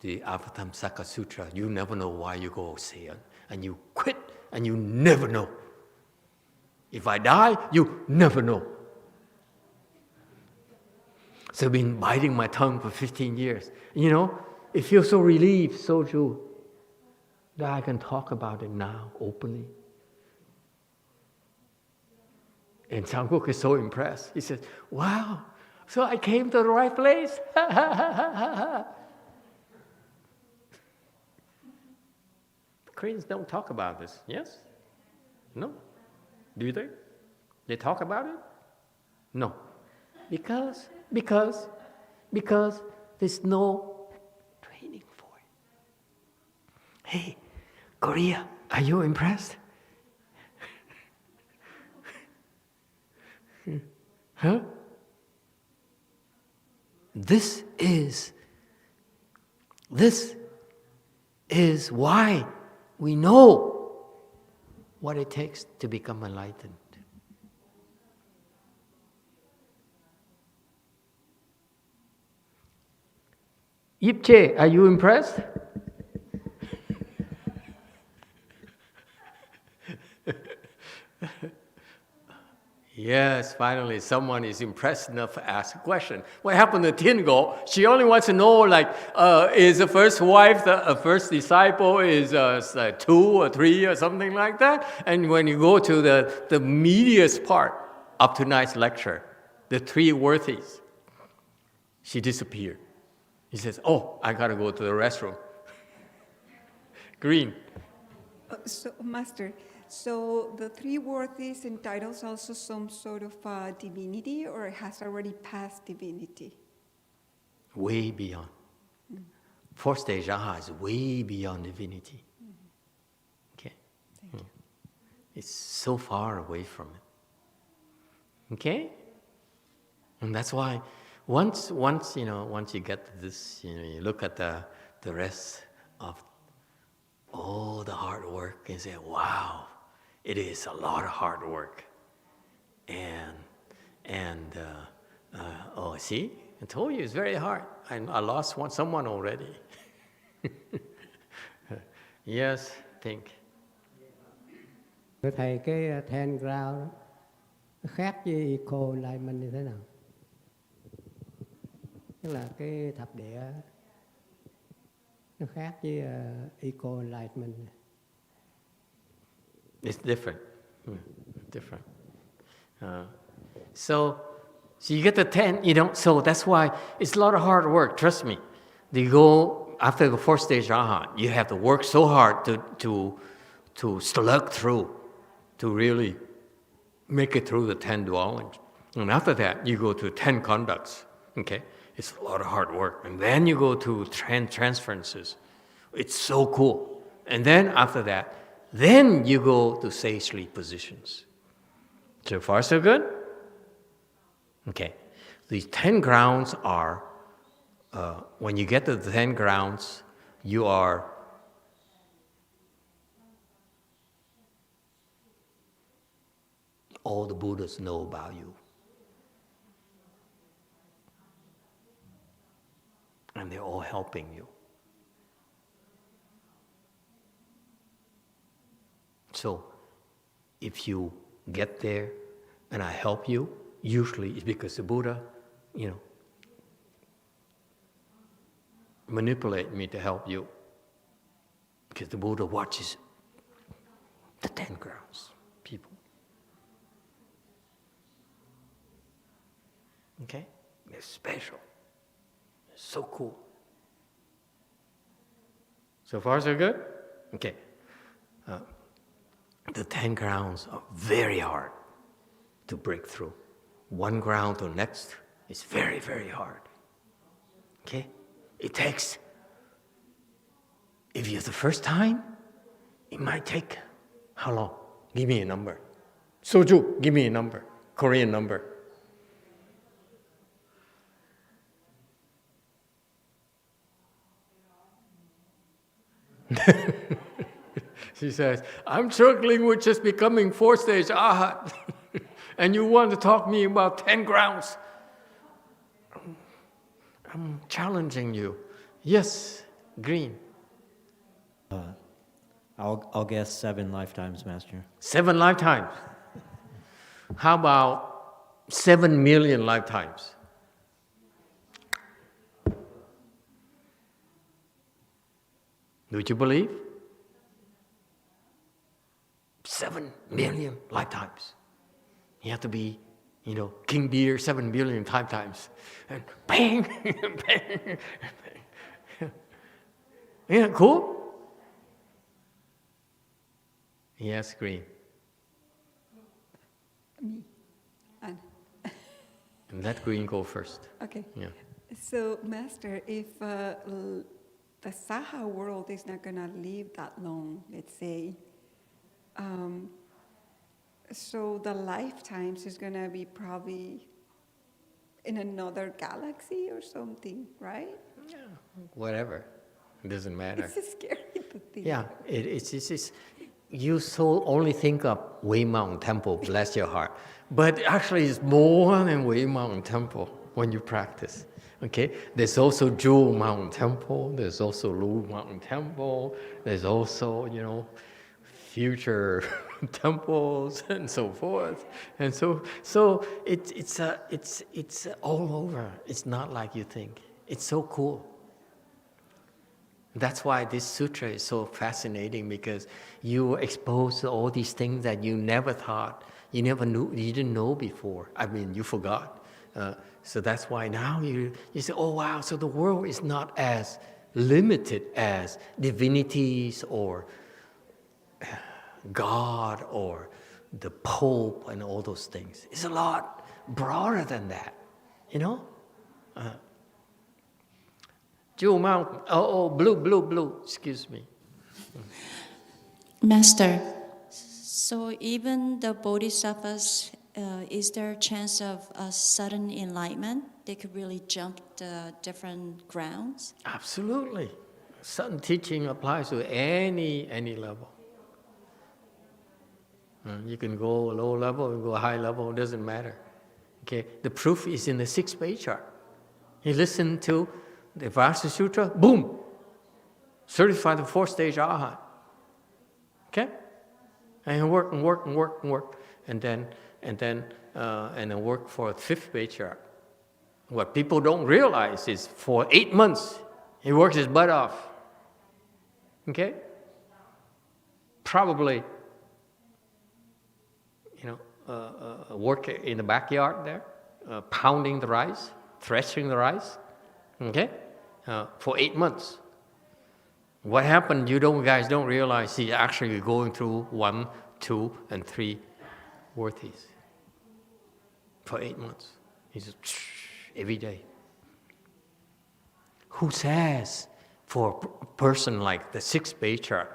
the Avatamsaka Sutra, you never know why you go shēn, and you quit, and you never know. If I die, you never know. So I've been biting my tongue for 15 years. It feels so relieved, so true, that I can talk about it now openly. And Tian Guo is so impressed. He says, wow, so I came to the right place. Koreans don't talk about this, yes? No? Do they? They talk about it? No. Because There's no training for it. Hey, Korea, are you impressed? Huh? This is why we know what it takes to become enlightened. Yipche, are you impressed? Yes, finally someone is impressed enough to ask a question. What happened to Tian Guo? She only wants to know, is the first wife, the first disciple is 2 or 3 or something like that? And when you go to the meatiest part of tonight's lecture, the 3 worthies, she disappeared. He says, oh, I got to go to the restroom. Green. So, Master, so the 3 worthies entitles also some sort of divinity, or it has already passed divinity? Way beyond. 4th stage aha is way beyond divinity. Okay? It's so far away from it. Okay? And that's why once you get to this, you look at the rest of all the hard work and say, wow, it is a lot of hard work. Oh, see, I told you it's very hard. I lost someone already. Yes, Pink. Thầy, cái 10 ground đó, nó khác với eco enlightenment như thế nào? Tức là cái thập địa nó khác với eco enlightenment. It's different. Different. So you get the 10, so that's why it's a lot of hard work, trust me. You go after the 4th stage arhat, you have to work so hard to slug through, to really make it through the 10 dwellings. And after that, you go to 10 conducts, okay? It's a lot of hard work. And then you go to transferences. It's so cool. And then after that, then you go to sage sleep positions. So far, so good? Okay. These 10 grounds are, when you get to the 10 grounds, you are all the Buddhas know about you. And they're all helping you. So, if you get there and I help you, usually it's because the Buddha, manipulate me to help you. Because the Buddha watches the 10 grounds, people. Okay? They're special. They're so cool. So far, so good? Okay. The 10 grounds are very hard to break through. One ground to the next is very, very hard. Okay? It takes, if you're the first time, it might take, how long? Give me a number. Soju, give me a number. Korean number. She says, I'm struggling with just becoming 4th stage arhat. And you want to talk to me about 10 grounds. I'm challenging you. Yes, Green. I'll guess 7 lifetimes, Master. 7 lifetimes. How about 7 million lifetimes? Do you believe? 7 million lifetimes. You have to be, King Deer 7 billion lifetimes. And bang, bang, bang. Isn't that cool? Yes, Green. Me. Anne. And let Green go first. Okay. Yeah. So, Master, if the Saha world is not going to live that long, let's say, so the lifetimes is going to be probably in another galaxy or something, right? Yeah, whatever. It doesn't matter. It's just scary to think. Yeah, it's you so only think of Wei Mountain Temple, bless your heart. But actually it's more than Wei Mountain Temple when you practice. Okay? There's also Jewel Mountain Temple, there's also Lu Mountain Temple, there's also, future temples and so forth. And so it's all over. It's not like you think. It's so cool. That's why this sutra is so fascinating, because you are exposed to all these things that you never thought, you never knew, you didn't know before. I mean, you forgot. So that's why now you say, oh wow, so the world is not as limited as divinities or God or the Pope and all those things. It's a lot broader than that, Jewel Mountain, blue, excuse me. Master, so even the Bodhisattvas, is there a chance of a sudden enlightenment? They could really jump the different grounds? Absolutely. Sudden teaching applies to any level. You can go low level, you can go high level, it doesn't matter. Okay, the proof is in the 6th page chart. You listen to the Avatamsaka Sutra, boom, certified the 4th stage Arhat. Okay, and work, and then work for 5th page chart. What people don't realize is for 8 months he works his butt off. Okay, probably. Work in the backyard there, pounding the rice, threshing the rice, okay, for 8 months. What happened, you guys don't realize he's actually going through 1, 2, and 3 worthies for 8 months. He's just every day. Who says for a person like the 6th page chart,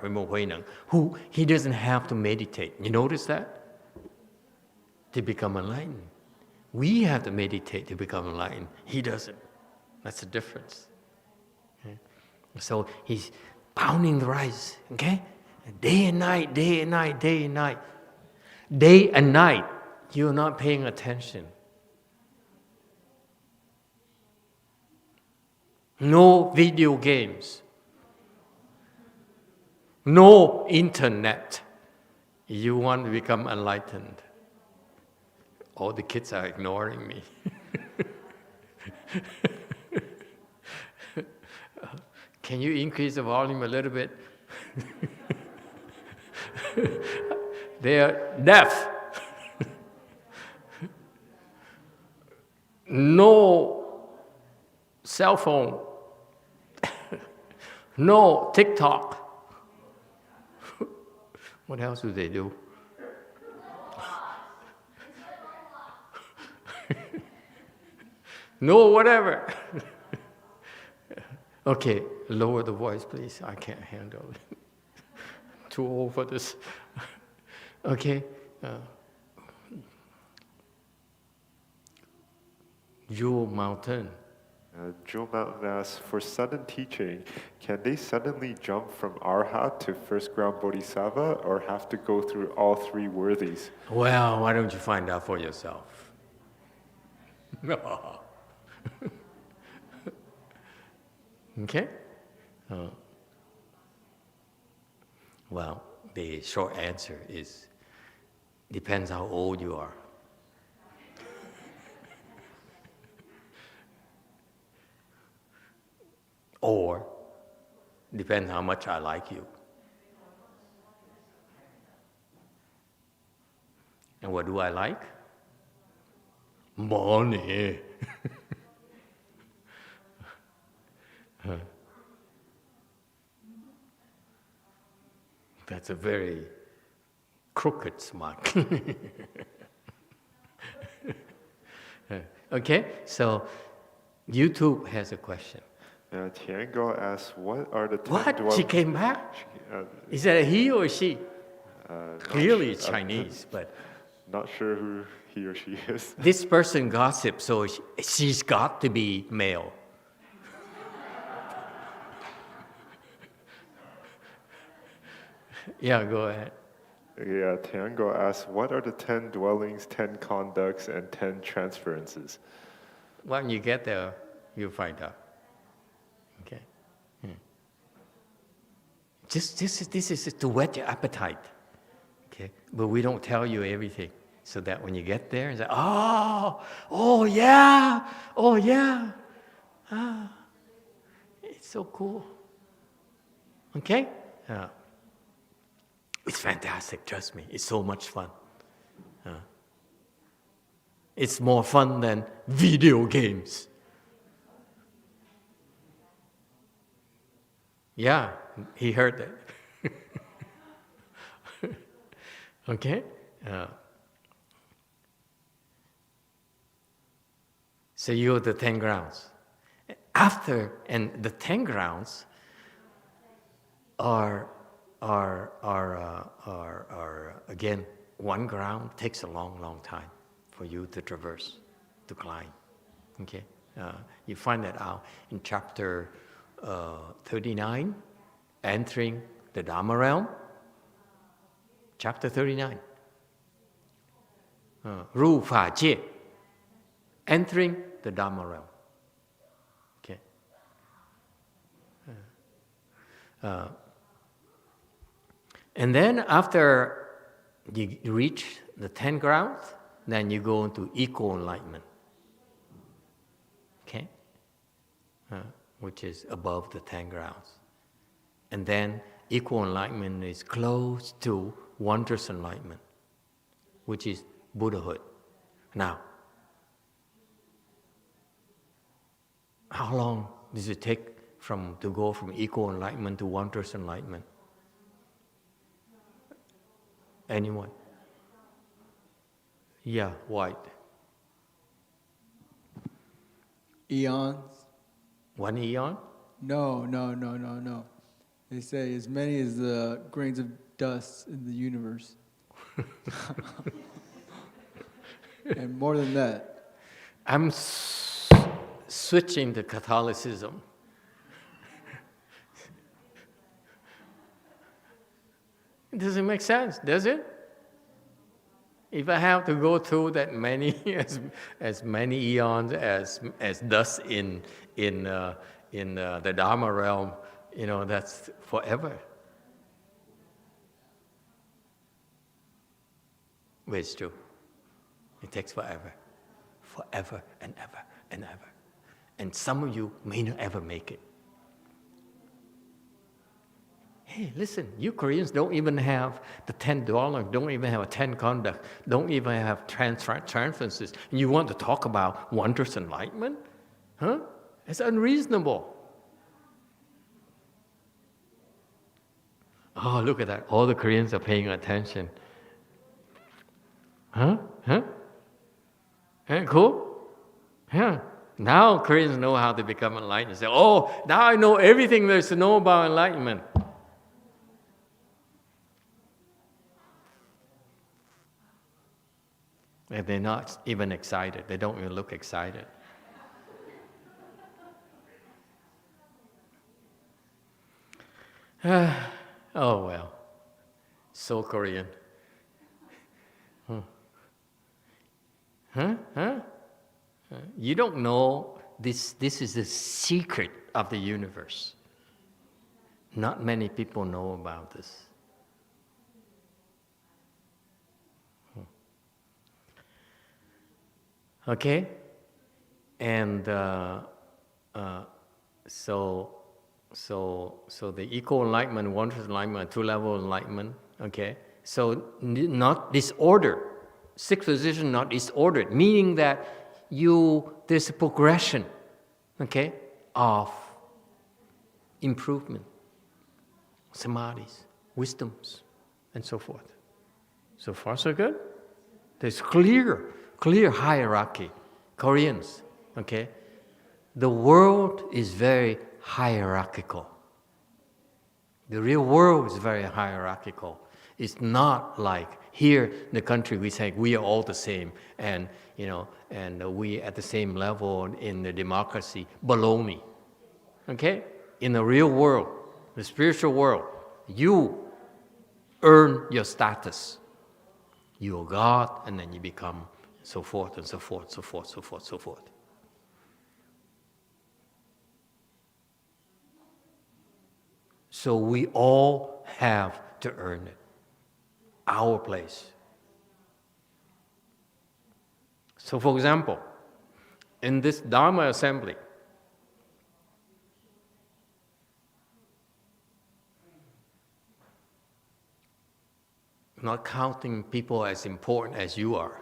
who he doesn't have to meditate? You notice that? To become enlightened. We have to meditate to become enlightened. He doesn't. That's the difference. Okay? So he's pounding the rice, okay? Day and night. Day and night, you're not paying attention. No video games. No internet. You want to become enlightened. All the kids are ignoring me. Can you increase the volume a little bit? They are deaf. No cell phone. No TikTok. What else do they do? No, whatever. Okay, lower the voice, please. I can't handle it. Too old for this. Okay. Jewel Mountain. Jewel Mountain asks, for sudden teaching, can they suddenly jump from Arhat to first ground Bodhisattva, or have to go through all 3 worthies? Well, why don't you find out for yourself? Okay? Well, the short answer is, depends how old you are. Or, depends how much I like you. And what do I like? Money. That's a very crooked smile. Okay, so YouTube has a question. Tian Guo asks, what are the 10 What? dwellings? She came back? Is that a he or she? Clearly it's Chinese, but... Not sure who he or she is. This person gossips, so she's got to be male. Yeah, go ahead. Yeah, Tian Guo asks, what are the 10 dwellings, 10 conducts, and 10 transferences? When you get there, you'll find out. Okay? This is to whet your appetite. Okay? But we don't tell you everything. So that when you get there, you say, oh yeah, it's so cool. Okay? It's fantastic, trust me. It's so much fun. It's more fun than video games. Yeah, he heard that. Okay? So you have the 10 grounds. After, and the 10 grounds are again, one ground takes a long, long time for you to traverse, to climb. Okay? You find that out in chapter 39, entering the Dharma realm. Chapter 39. Ru Fa Jie, entering the Dharma realm. Okay. And then after you reach the 10 grounds, then you go into eco-enlightenment. Okay? Which is above the 10 grounds. And then eco-enlightenment is close to wondrous enlightenment, which is Buddhahood. Now, how long does it take to go from eco-enlightenment to wondrous enlightenment? Anyone? Yeah, white. Eons? One eon? No. They say as many as the grains of dust in the universe. And more than that. I'm switching to Catholicism. It doesn't make sense, does it? If I have to go through that many as many eons as dust in the Dharma realm, that's forever. But it's true. It takes forever and ever and ever. And some of you may not ever make it. Hey, listen, you Koreans don't even have the 10 dwellings, don't even have a 10 conduct, don't even have transferences. And you want to talk about wondrous enlightenment? Huh? It's unreasonable. Oh, look at that. All the Koreans are paying attention. Huh? Cool? Yeah. Now Koreans know how to become enlightened. Say, oh, now I know everything there is to know about enlightenment. And they're not even excited. They don't even look excited. Oh well. So Korean. You don't know this is the secret of the universe. Not many people know about this. Okay? And so the eco-enlightenment, wondrous enlightenment, two-level enlightenment, okay? So not disordered. Sixth position, not disordered, meaning that there's a progression, okay, of improvement, samadhis, wisdoms, and so forth. So far, so good? There's clear hierarchy. Koreans, okay? the world is very hierarchical. The real world is very hierarchical. It's not like here in the country we say we are all the same, and we at the same level in the democracy. Baloney. Okay? In the real world, the spiritual world, you earn your status. You are God, and then you become so forth and so forth, so forth, so forth, so forth. So we all have to earn it. Our place. So for example, in this Dharma assembly, not counting people as important as you are.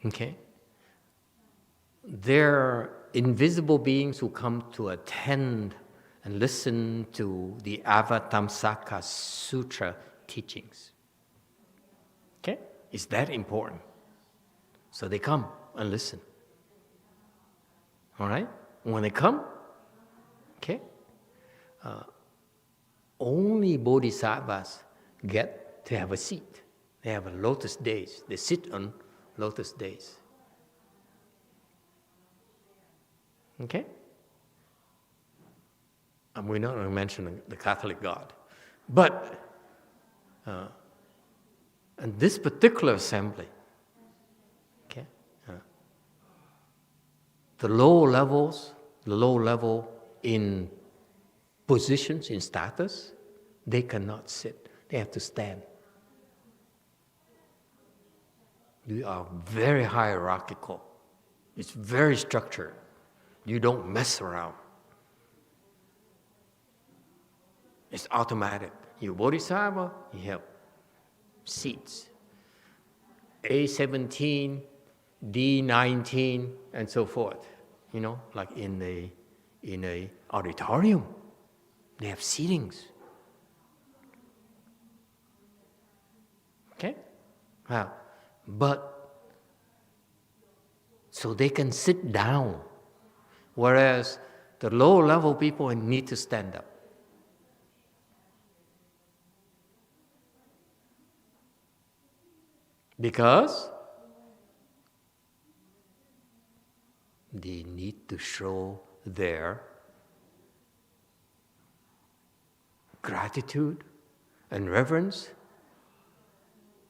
Okay? There are invisible beings who come to attend and listen to the Avatamsaka Sutra teachings. Okay? It's that important. So they come and listen. All right? When they come, okay, only Bodhisattvas get to have a seat. They have a lotus days. They sit on lotus days. Okay? And we're not going to mention the Catholic God. But in this particular assembly, okay, the low level in positions, in status, they cannot sit. They have to stand. We are very hierarchical. It's very structured. You don't mess around. It's automatic. You Bodhisattva, you have seats. A17, D19, and so forth. You know, like in a auditorium. They have seatings. Okay? But so they can sit down, whereas the low-level people need to stand up. Because they need to show their gratitude and reverence,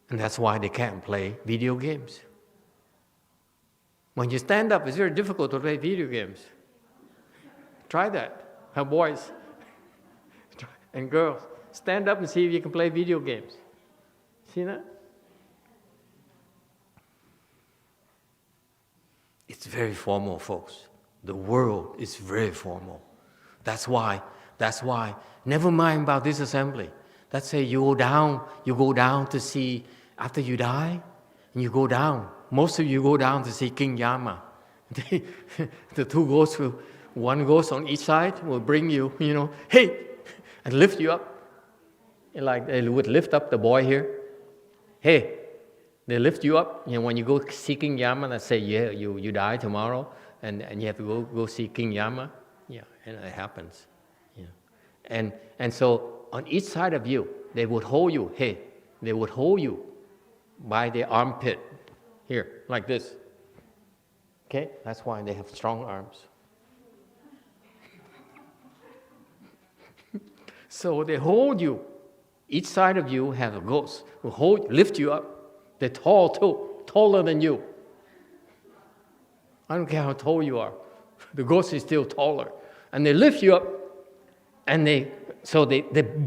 and that's why they can't play video games. When you stand up, it's very difficult to play video games. Try that. Have boys and girls stand up and see if you can play video games. See that? It's very formal, folks. The world is very formal. That's why, never mind about this assembly. Let's say you go down to see, after you die, and you go down. Most of you go down to see King Yama. The two ghosts, one ghost on each side will bring you, hey, and lift you up. Like they would lift up the boy here. Hey, they lift you up. When you go see King Yama, let's say you die tomorrow, and you have to go see King Yama. Yeah, and it happens. Yeah. And so on each side of you, they would hold you. Hey, they would hold you by the armpit here, like this. Okay, that's why they have strong arms. So they hold you. Each side of you has a ghost who lift you up. They're tall too, taller than you. I don't care how tall you are. The ghost is still taller. And they lift you up, and they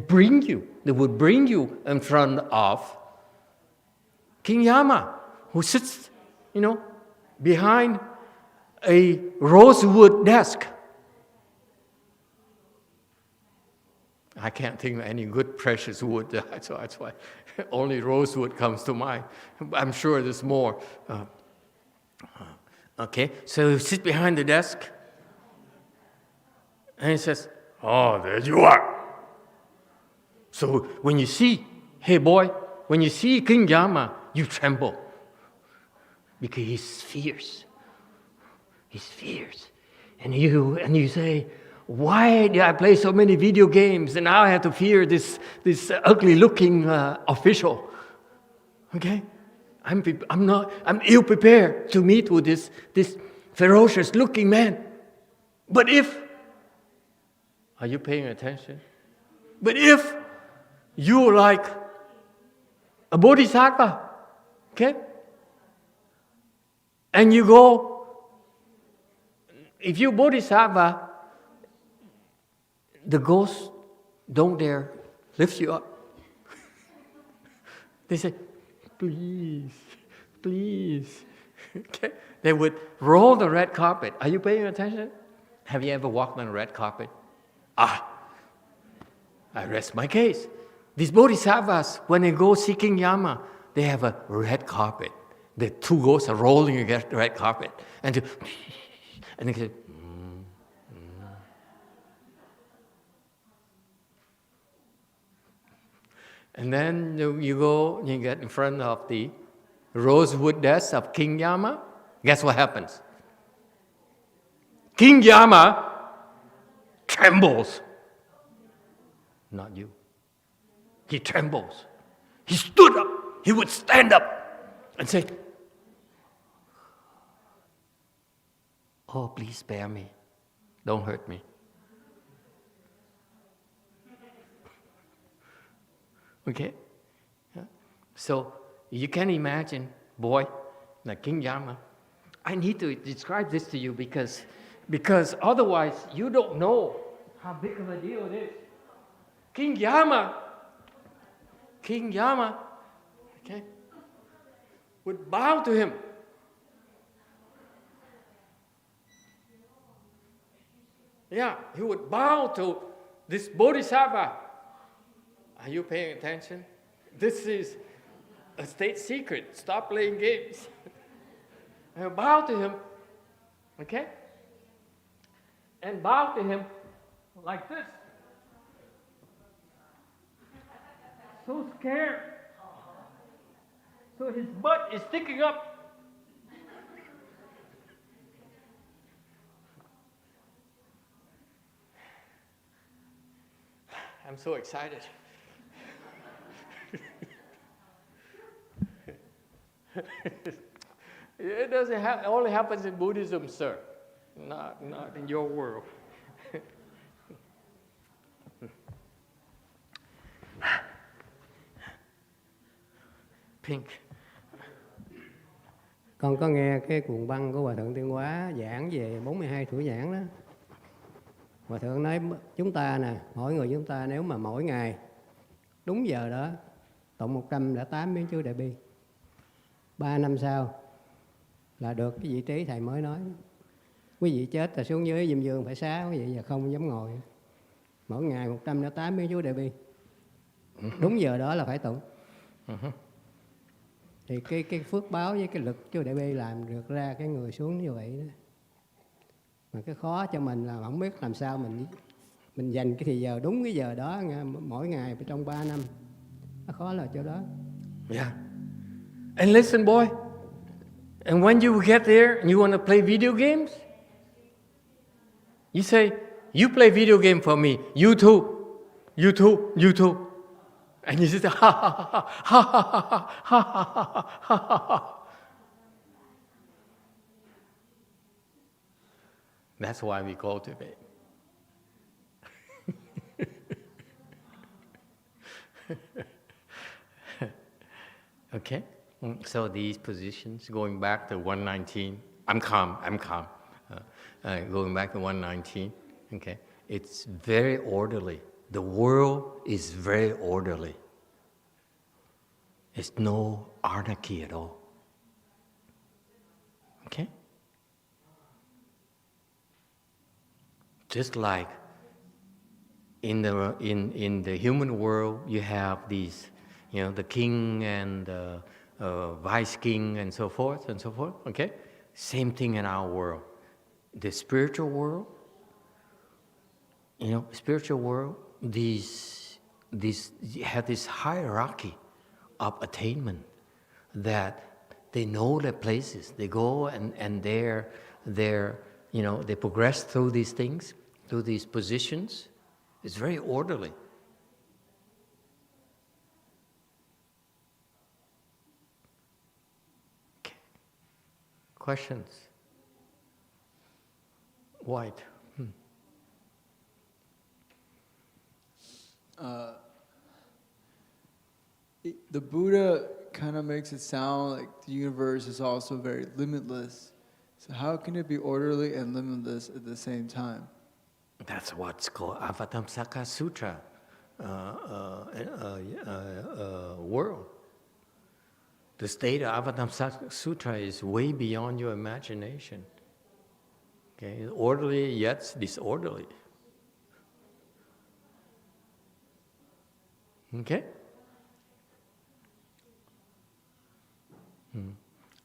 bring you. They would bring you in front of King Yama, who sits, behind a rosewood desk. I can't think of any good precious wood, so that's why only rosewood comes to mind. I'm sure there's more. Okay, so you sit behind the desk, and he says, "Oh, there you are." So when you see, hey boy, when you see King Yama, you tremble because he's fierce. His fears. And you say, why did I play so many video games and now I have to fear this ugly-looking official? Okay? I'm ill prepared to meet with this ferocious-looking man. But are you paying attention? But if you're like a bodhisattva, okay? And you go, if you're bodhisattva, the ghosts don't dare lift you up. They say, please, please. Okay? They would roll the red carpet. Are you paying attention? Have you ever walked on a red carpet? I rest my case. These bodhisattvas, when they go seeking Yama, they have a red carpet. The two ghosts are rolling against the red carpet. And they say, And then you go, you get in front of the rosewood desk of King Yama. Guess what happens? King Yama trembles. Not you. He trembles. He stood up. He would stand up and say, oh, please spare me. Don't hurt me. Okay? Yeah. So you can imagine, boy, like King Yama. I need to describe this to you because otherwise you don't know how big of a deal it is. King Yama, okay, would bow to him. Yeah, he would bow to this bodhisattva. Are you paying attention? This is a state secret. Stop playing games. And bow to him, okay? And bow to him like this. So scared. So his butt is sticking up. I'm so excited. It doesn't only happens in Buddhism, sir. Not in your world. Pink. Con có nghe cái cuộn băng của Hòa Thượng Tian Hóa giảng về 42 thủ nhãn đó. Hòa Thượng nói chúng ta nè, mỗi người chúng ta nếu mà mỗi ngày đúng giờ đó tụng 108 biến chú Đại Bi, 3 năm sau là được cái vị trí thầy mới nói. Quý vị chết là xuống dưới Diêm Dương phải xá, quý vị giờ không dám ngồi. Mỗi ngày 108 biến chú Đại Bi. Đúng giờ đó là phải tụng. Thì cái phước báo với cái lực chú Đại Bi làm được ra cái người xuống như vậy đó. Mà cái khó cho mình là không biết làm sao mình dành cái thì giờ đúng cái giờ đó mỗi ngày trong 3 năm. Nó khó là chỗ đó. Yeah. And listen, boy. And when you get there and you want to play video games, you say, you play video game for me. You too. You too. You too. And you just ha ha ha ha ha ha ha ha ha. That's why we cultivate. Okay? So these positions, going back to 119, I'm calm. Going back to 119, okay? It's very orderly. The world is very orderly. There's no anarchy at all. Okay? Just like in the human world, you have these, the king and the vice king and so forth, okay? Same thing in our world. The spiritual world, these have this hierarchy of attainment that they know their places. They go and there they progress through these things, through these positions. It's very orderly. Okay. Questions? White. The Buddha kind of makes it sound like the universe is also very limitless. So how can it be orderly and limitless at the same time? That's what's called Avatamsaka Sutra world. The state of Avatamsaka Sutra is way beyond your imagination. Okay, orderly yet disorderly. Okay?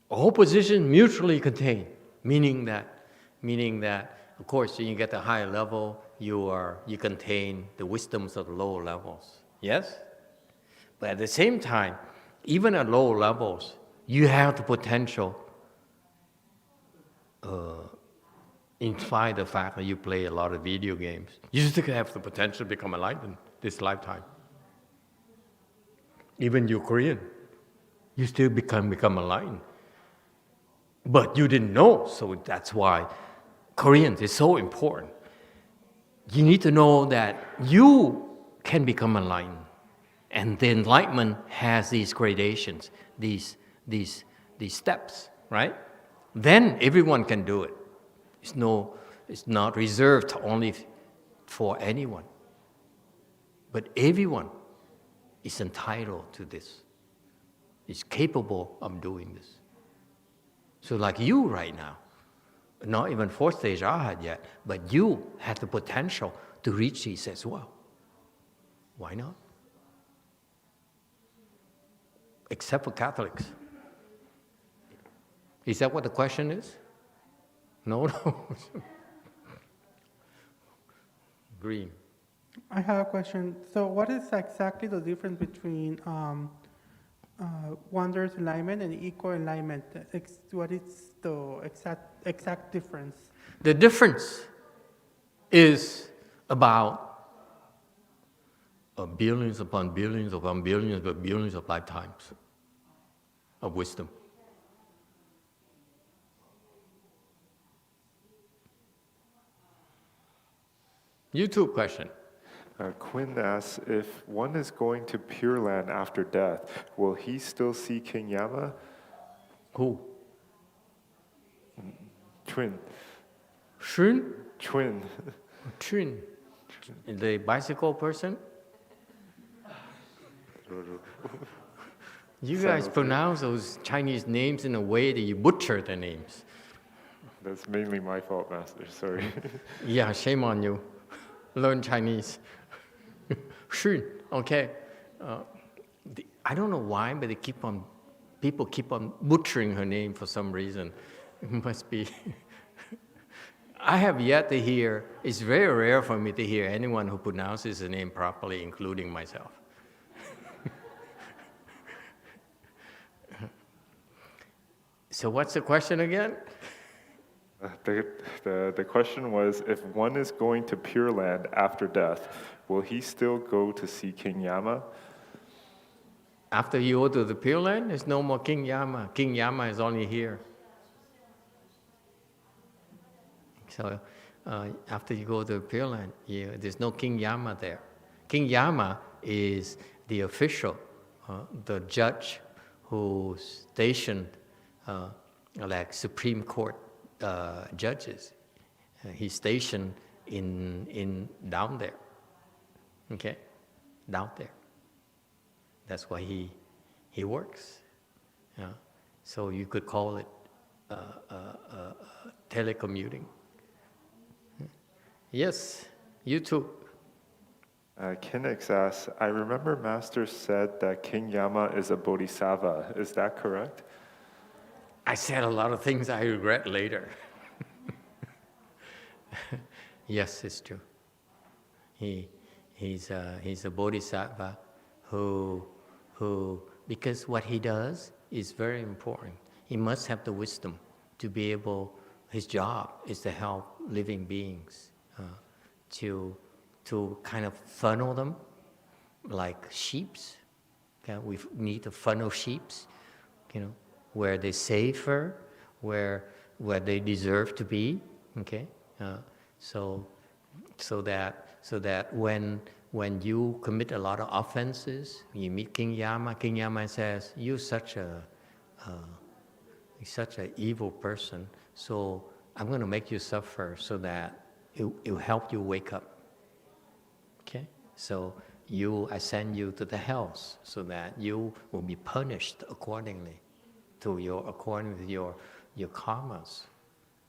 All positions mutually contain, meaning that, of course, when you get the higher level, you contain the wisdoms of the lower levels. Yes? But at the same time, even at lower levels, you have the potential, in spite of the fact that you play a lot of video games, you still have the potential to become enlightened this lifetime. Even you're Korean, you still become enlightened. But you didn't know, so that's why Koreans is so important. You need to know that you can become enlightened. And the enlightenment has these gradations, these steps, right? Then everyone can do it. It's not reserved only for anyone. But everyone is entitled to this, is capable of doing this. So like you right now, not even fourth stage Arhat yet, but you have the potential to reach these as well. Why not? Except for Catholics. Is that what the question is? No? Green. I have a question. So what is exactly the difference between wondrous enlightenment and equal enlightenment? What is the exact difference? The difference is about billions upon billions upon billions of billions of lifetimes of wisdom. YouTube question. Quinn asks, if one is going to Pure Land after death, will he still see King Yama? Who? Twin. Shun? Twin. Twin. The bicycle person? You guys pronounce those Chinese names in a way that you butcher the names. That's mainly my fault, Master. Sorry. Yeah, shame on you. Learn Chinese. Shun, okay. I don't know why, but people keep on butchering her name for some reason. It must be. I have yet to hear, it's very rare for me to hear anyone who pronounces the name properly, including myself. So what's the question again? The question was, if one is going to Pure Land after death, will he still go to see King Yama? After you go to the Pure Land, there's no more King Yama. King Yama is only here. So after you go to the Pure Land, there's no King Yama there. King Yama is the official, the judge who's stationed like Supreme Court judges. He's stationed in down there. Okay, down there. That's why he works. Yeah. So you could call it telecommuting. Yes, you too. Kinix asks, I remember Master said that King Yama is a bodhisattva. Is that correct? I said a lot of things I regret later. Yes, it's true. He's a bodhisattva who, because what he does is very important. He must have the wisdom to be able, his job is to help living beings, to kind of funnel them like sheeps. Okay? We need to funnel sheeps, where they're safer, where they deserve to be. Okay, so that when you commit a lot of offenses, you meet King Yama says, "You're such an evil person. So I'm going to make you suffer so that it will help you wake up." Okay, so I send you to the hells so that you will be punished according to your karmas.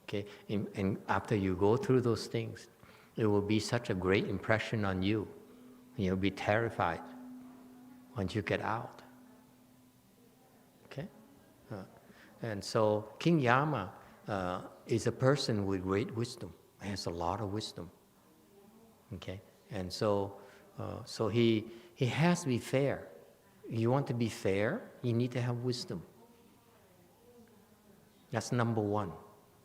Okay, and after you go through those things, it will be such a great impression on you. You'll be terrified once you get out. Okay, and so King Yama is a person with great wisdom. He has a lot of wisdom. Okay, and so he has to be fair. You want to be fair, you need to have wisdom. That's number one.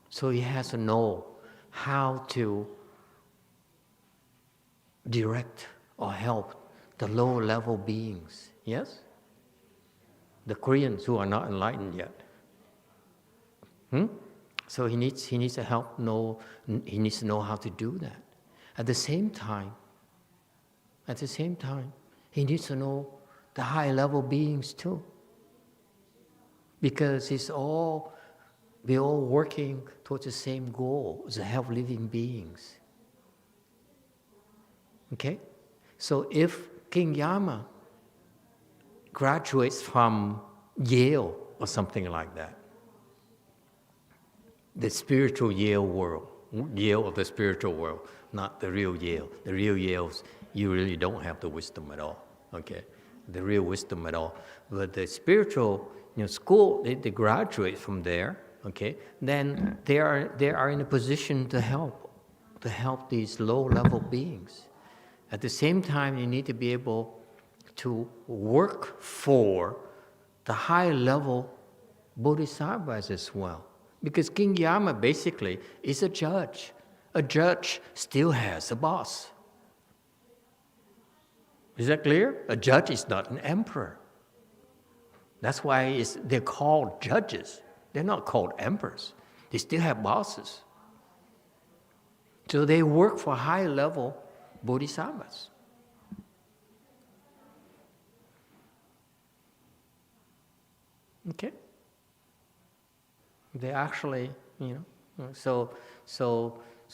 So he has to know how to direct or help the low-level beings. Yes? The Koreans who are not enlightened yet. So he needs to help know. He needs to know how to do that. At the same time, he needs to know the high-level beings too, because we're all working towards the same goal, to help living beings. Okay? So if King Yama graduates from Yale or something like that, the spiritual Yale world, Yale of the spiritual world, not the real Yale. The real Yales, you really don't have the wisdom at all, okay? The real wisdom at all. But the spiritual school, they graduate from there, okay? Then they are in a position to help these low-level beings. At the same time, you need to be able to work for the high-level bodhisattvas as well. Because King Yama basically is a judge. A judge still has a boss. Is that clear? A judge is not an emperor. That's why they're called judges. They're not called emperors. They still have bosses. So they work for high-level bodhisattvas. Okay? They actually, so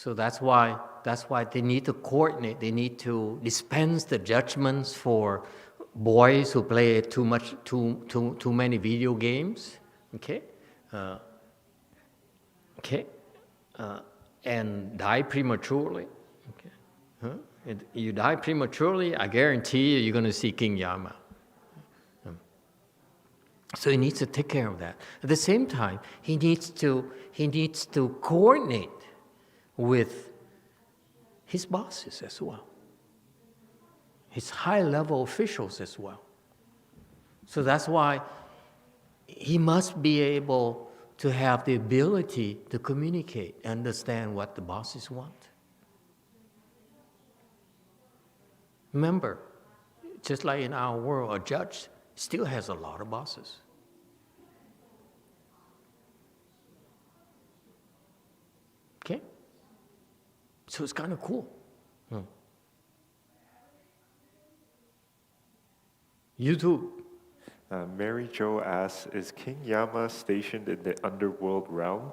that's why they need to coordinate. They need to dispense the judgments for boys who play too many video games. Okay, and die prematurely. Okay, you die prematurely, I guarantee you're going to see King Yama. So he needs to take care of that. At the same time, he needs to coordinate with his bosses as well, his high-level officials as well. So that's why he must be able to have the ability to communicate, understand what the bosses want. Remember, just like in our world, a judge still has a lot of bosses. Okay? So it's kind of cool. You too. Mary Jo asks, is King Yama stationed in the underworld realm?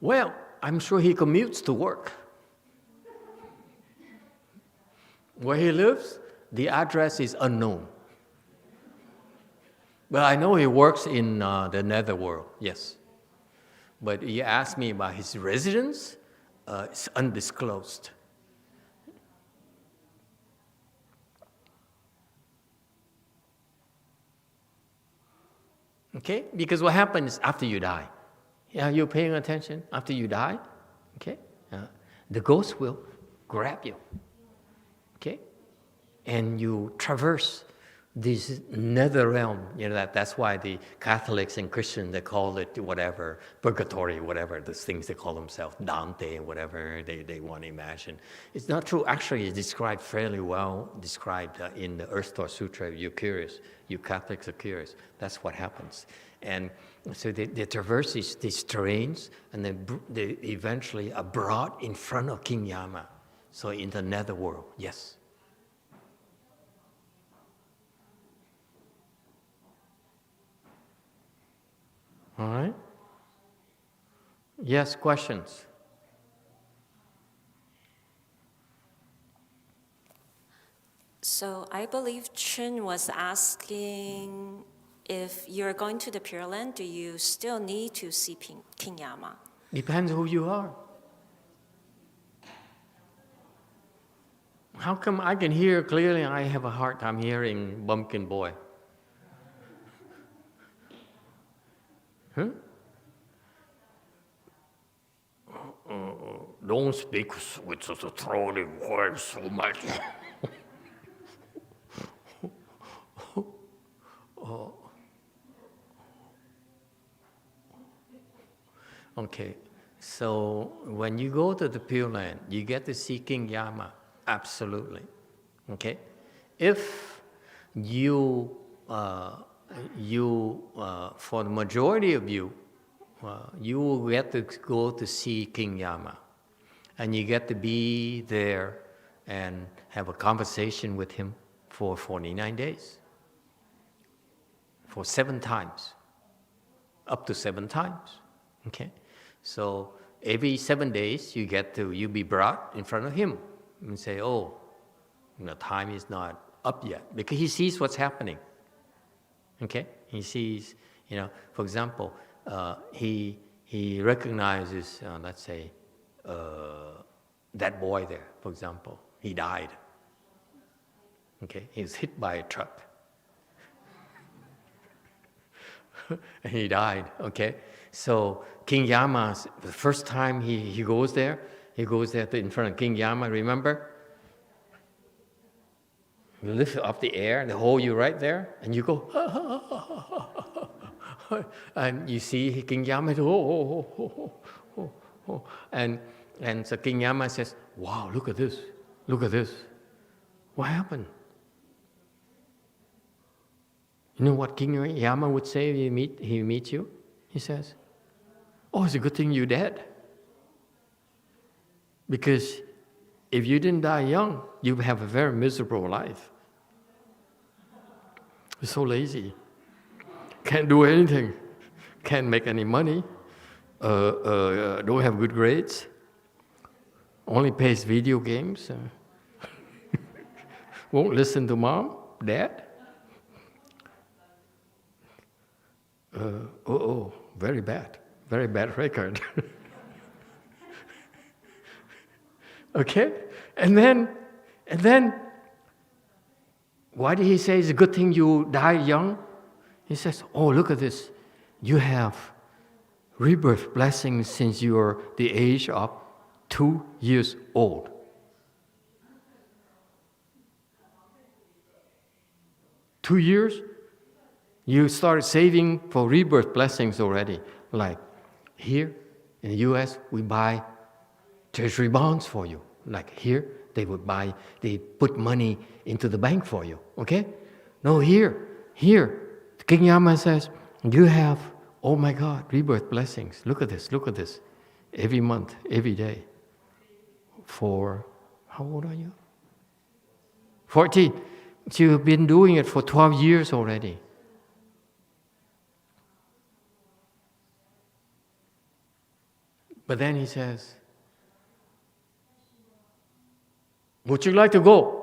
Well, I'm sure he commutes to work. Where he lives, the address is unknown. But I know he works in the netherworld, yes. But he asked me about his residence, it's undisclosed. Okay? Because what happens after you die? Yeah, you're paying attention? After you die, okay? The ghost will grab you. Okay? And you traverse this nether realm, that's why the Catholics and Christians, they call it whatever, purgatory, whatever, those things they call themselves, Dante, whatever they want to imagine. It's not true. Actually, it's described fairly well, in the Earth Star Sutra. If you're curious, you Catholics are curious, that's what happens. And so they traverse these terrains, and they eventually are brought in front of King Yama. So in the netherworld, yes. All right? Yes, questions? So I believe Chun was asking, if you're going to the Pure Land, do you still need to see King Yama? Depends who you are. How come I can hear clearly and I have a hard time hearing Bumpkin Boy? Huh? Don't speak with such a throaty voice so much. Okay, so when you go to the Pure Land, you get to see King Yama, absolutely. Okay, if you for the majority of you, you will get to go to see King Yama, and you get to be there and have a conversation with him for 49 days, for 7 times, up to 7 times. Okay, so every 7 days you be brought in front of him and say, "Oh, time is not up yet," because he sees what's happening. Okay, he sees, for example, he recognizes, let's say, that boy there, for example, he died. Okay, he was hit by a truck. And he died, okay? So King Yama, the first time he goes there in front of King Yama, remember? You lift up the air, they hold you right there, and you go, and you see King Yama, and so King Yama says, "Wow, look at this, look at this. What happened?" You know what King Yama would say if he meets you? He says, "Oh, it's a good thing you're dead. Because if you didn't die young, you would have a very miserable life. You're so lazy. Can't do anything. Can't make any money. Don't have good grades. Only plays video games. Won't listen to mom, dad. Very bad record." Okay, and then, why did he say it's a good thing you die young? He says, "Oh, look at this. You have rebirth blessings since you're the age of 2 years old. 2 years? You started saving for rebirth blessings already. Like here in the US, we buy treasury bonds for you. Like here, they put money into the bank for you, okay? No, here, King Yama says, you have, oh my God, rebirth blessings. Look at this. Every month, every day. For, how old are you? 14. So you've been doing it for 12 years already. But then he says, would you like to go?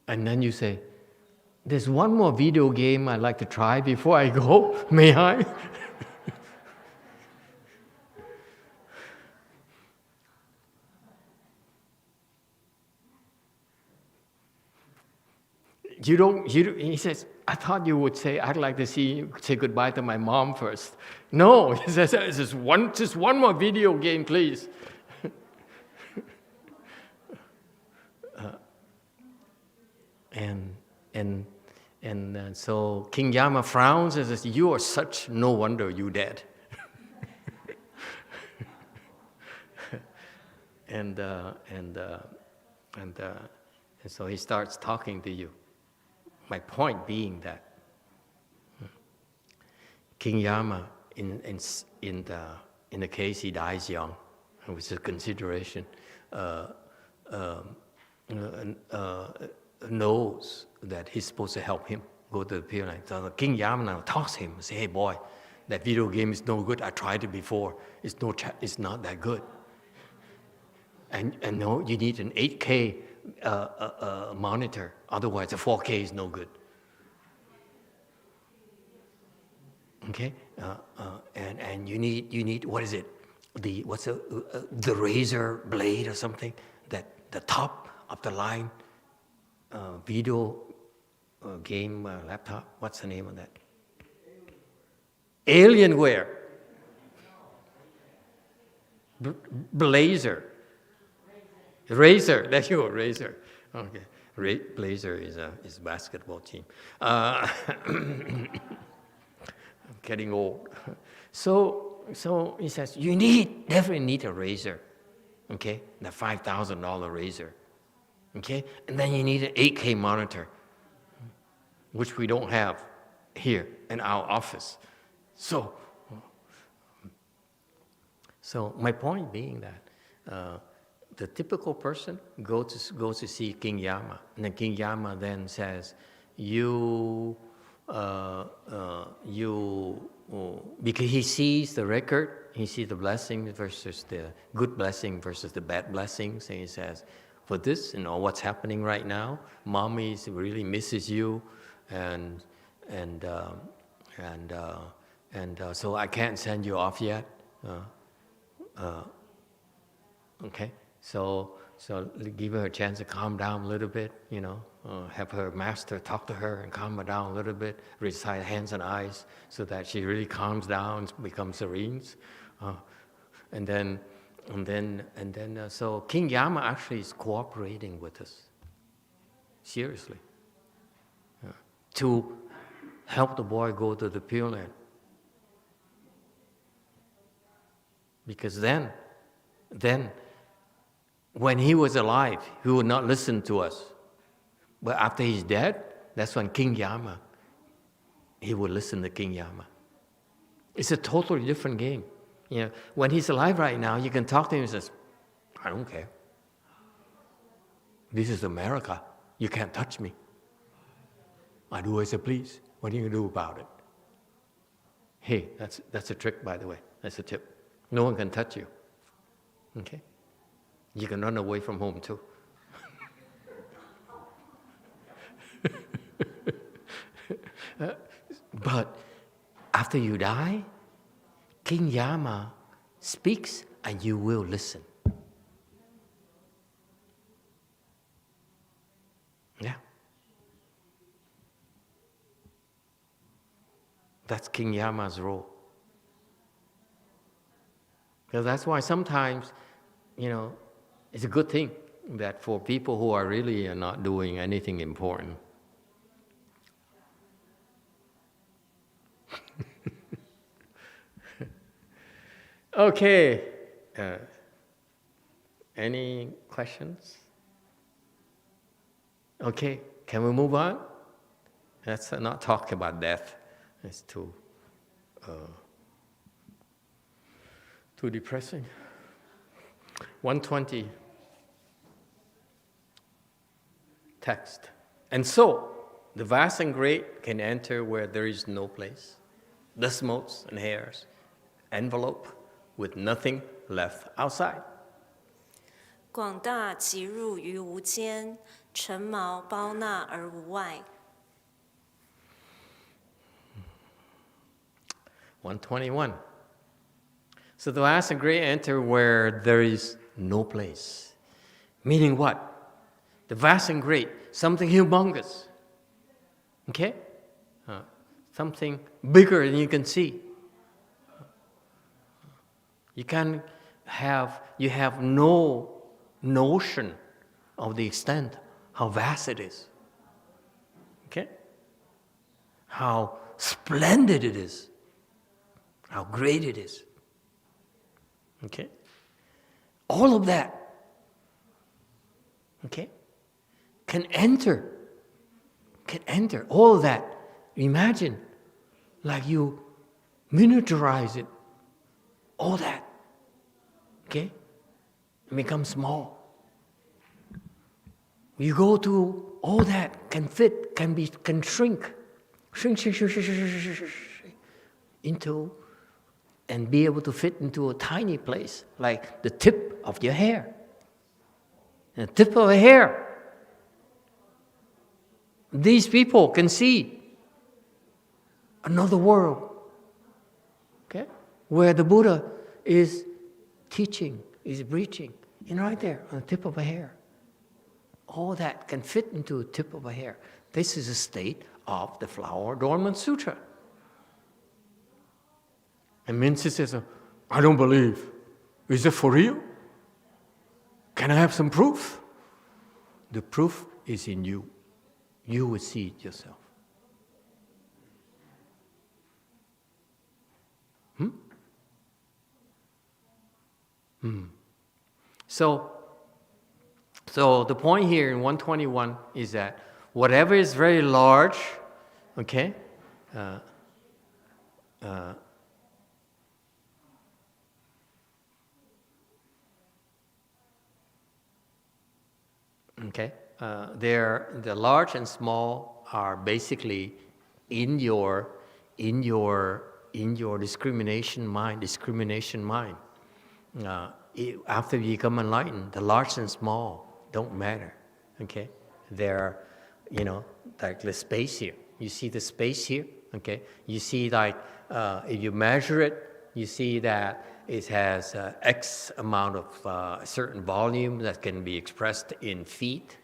And then you say, there's one more video game I'd like to try before I go. May I? He says, I thought you would say, I'd like to say goodbye to my mom first. No, he says, just one more video game, please. So King Yama frowns and says, "You are such, no wonder you dead." And so he starts talking to you. My point being that King Yama, in the case he dies young, which is a consideration, knows that he's supposed to help him go to the Pure Land. So King Yama now talks to him and says, "Hey boy, that video game is no good. I tried it before. It's not that good. And no, you need an 8K monitor. Otherwise, a 4K is no good." Okay, and you need what is it? The razor blade or something, that the top of the line video game laptop. What's the name of that? Alienware. Blazer. Razor. There you go. Razor. Okay. Blazer is a basketball team. I'm getting old. So he says, you definitely need a razor, okay? The $5,000 razor, okay? And then you need an 8K monitor, which we don't have here in our office. So my point being that the typical person goes to see King Yama, and then King Yama then says, because he sees the record, he sees the blessing versus the good blessing versus the bad blessings, and he says, for this, what's happening right now, mommy really misses you, and so I can't send you off yet. Okay, so give her a chance to calm down a little bit, have her master talk to her and calm her down a little bit, recite hands and eyes so that she really calms down, becomes serene. So King Yama actually is cooperating with us, seriously, to help the boy go to the Pure Land. Because then, when he was alive, he would not listen to us. But after he's dead, that's when King Yama, he would listen to King Yama. It's a totally different game. When he's alive right now, you can talk to him and says, I don't care. This is America. You can't touch me. I do as I please. What are you going to do about it? Hey, that's a trick, by the way. That's a tip. No one can touch you. Okay? You can run away from home too. But after you die, King Yama speaks and you will listen. Yeah. That's King Yama's role. Because that's why sometimes, it's a good thing that for people who are really not doing anything important, okay. Any questions? Okay, can we move on? Let's not talk about death. It's too depressing. 120 text. And so, the vast and great can enter where there is no place. Dust motes and hairs, envelope with nothing left outside. 广大即入于无间，尘毛包纳而无外。 121. So the vast and great enter where there is no place. Meaning what? The vast and great, something humongous. Okay? Something bigger than you can see. You have no notion of the extent, how vast it is. how splendid it is, how great it is. Okay? All of that, okay, can enter all of that. Imagine, like you miniaturize it, all that, okay, and become small. You go to all that can fit, can shrink into, and be able to fit into a tiny place, like the tip of your hair. The tip of a hair. These people can see another world, okay, where the Buddha is teaching, is preaching, and right there on the tip of a hair. All that can fit into the tip of a hair. This is a state of the Flower Adornment Sutra. And Mincy says, I don't believe. Is it for real? Can I have some proof? The proof is in you. You will see it yourself. So the point here in 121 is that whatever is very large, okay, the large and small are basically in your discrimination mind. After you become enlightened, the large and small don't matter. Okay, they're, like the space here. You see the space here. Okay, you see like if you measure it, you see that it has X amount of a certain volume that can be expressed in feet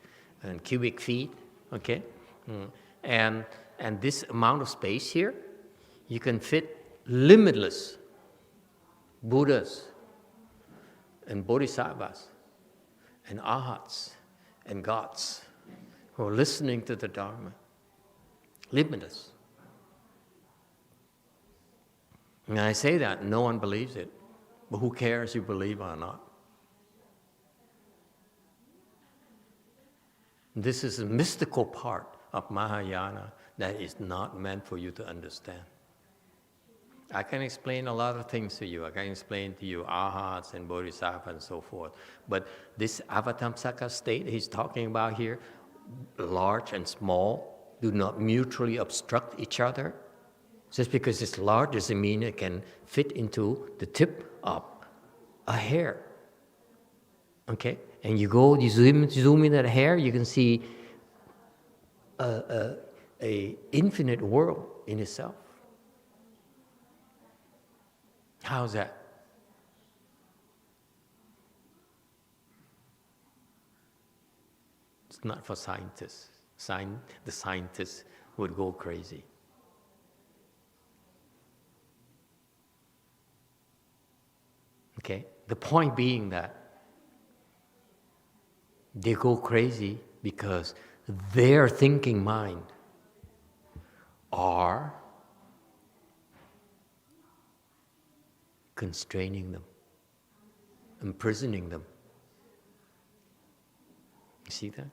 and cubic feet. Okay, and this amount of space here, you can fit limitless Buddhas and Bodhisattvas and Arhats and gods who are listening to the Dharma. Limitless. And I say that, no one believes it. But who cares you believe or not? This is a mystical part of Mahayana that is not meant for you to understand. I can explain a lot of things to you. I can explain to you Arhats and Bodhisattvas and so forth. But this Avatamsaka state he's talking about here, large and small, do not mutually obstruct each other. Just because it's large doesn't mean it can fit into the tip of a hair. Okay? And you zoom in at a hair, you can see a infinite world in itself. How's that? It's not for scientists. The scientists would go crazy. Okay? The point being that they go crazy because their thinking mind are constraining them, imprisoning them. You see that?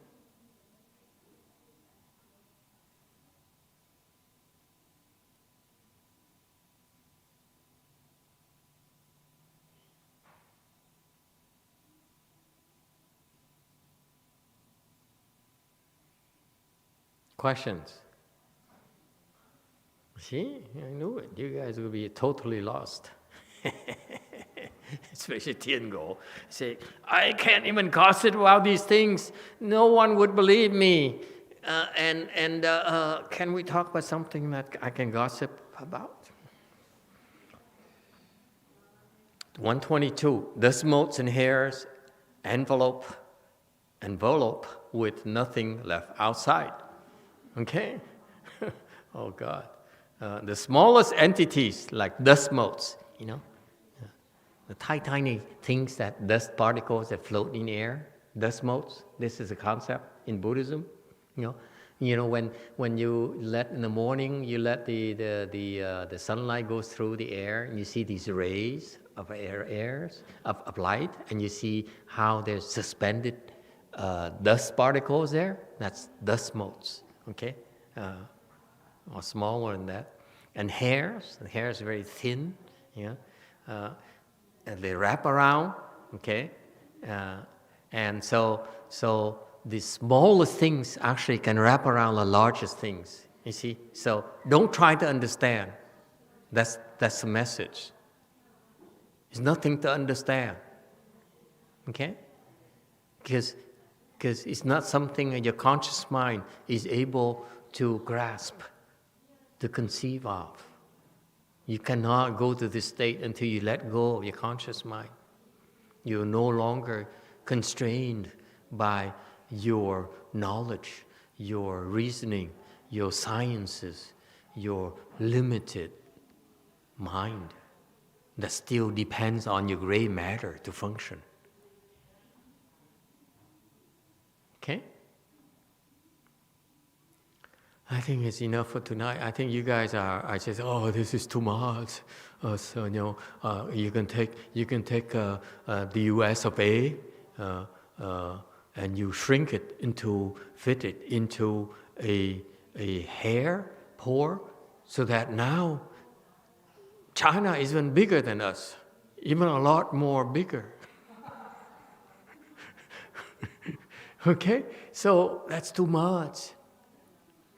Questions? See, I knew it. You guys will be totally lost. Especially Tian Guo. Say, I can't even gossip about these things. No one would believe me. Can we talk about something that I can gossip about? 122. Dust motes and hairs envelope with nothing left outside. Okay? Oh God. The smallest entities like dust motes, the tiny things, that dust particles that float in air, dust motes. This is a concept in Buddhism. You know, when you let in the morning, you let the sunlight go through the air, and you see these rays of of light, and you see how there's suspended dust particles there. That's dust motes, okay, or smaller than that. And hairs. The hair is very thin, yeah, and they wrap around, okay, and so the smallest things actually can wrap around the largest things, you see? So don't try to understand. That's the message. It's nothing to understand, okay? Because it's not something that your conscious mind is able to grasp, to conceive of. You cannot go to this state until you let go of your conscious mind. You're no longer constrained by your knowledge, your reasoning, your sciences, your limited mind that still depends on your gray matter to function. Okay? I think it's enough for tonight. I think you guys I said, oh, this is too much. So you can take the US of A, and you shrink it fit it into a hair pore, so that now China is even bigger than us, even a lot more bigger. Okay? So that's too much.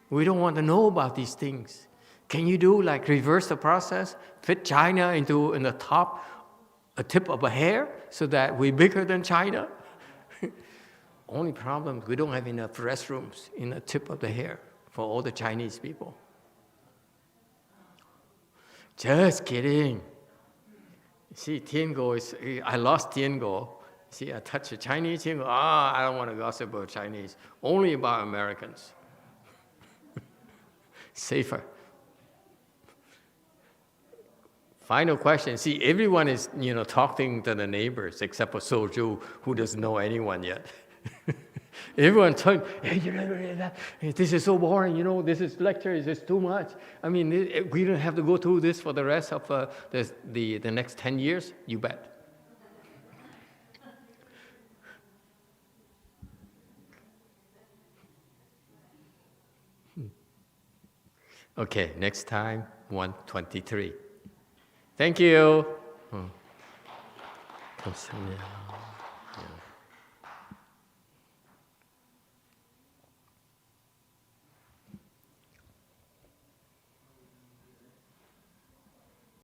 We don't want to know about these things. Can you do like reverse the process? Fit China in the top, a tip of a hair, so that we're bigger than China? Only problem, we don't have enough restrooms in the tip of the hair for all the Chinese people. Just kidding. See, Tian Guo I lost Tian Guo. See, I touched a Chinese Tian Guo. I don't want to gossip about Chinese. Only about Americans. Safer. Final question. See, everyone is, talking to the neighbors except for Soju, who doesn't know anyone yet. Everyone talking, hey, this is so boring, this lecture is just too much. I mean, we don't have to go through this for the rest of the next 10 years, you bet. Okay, next time, 123. Thank you.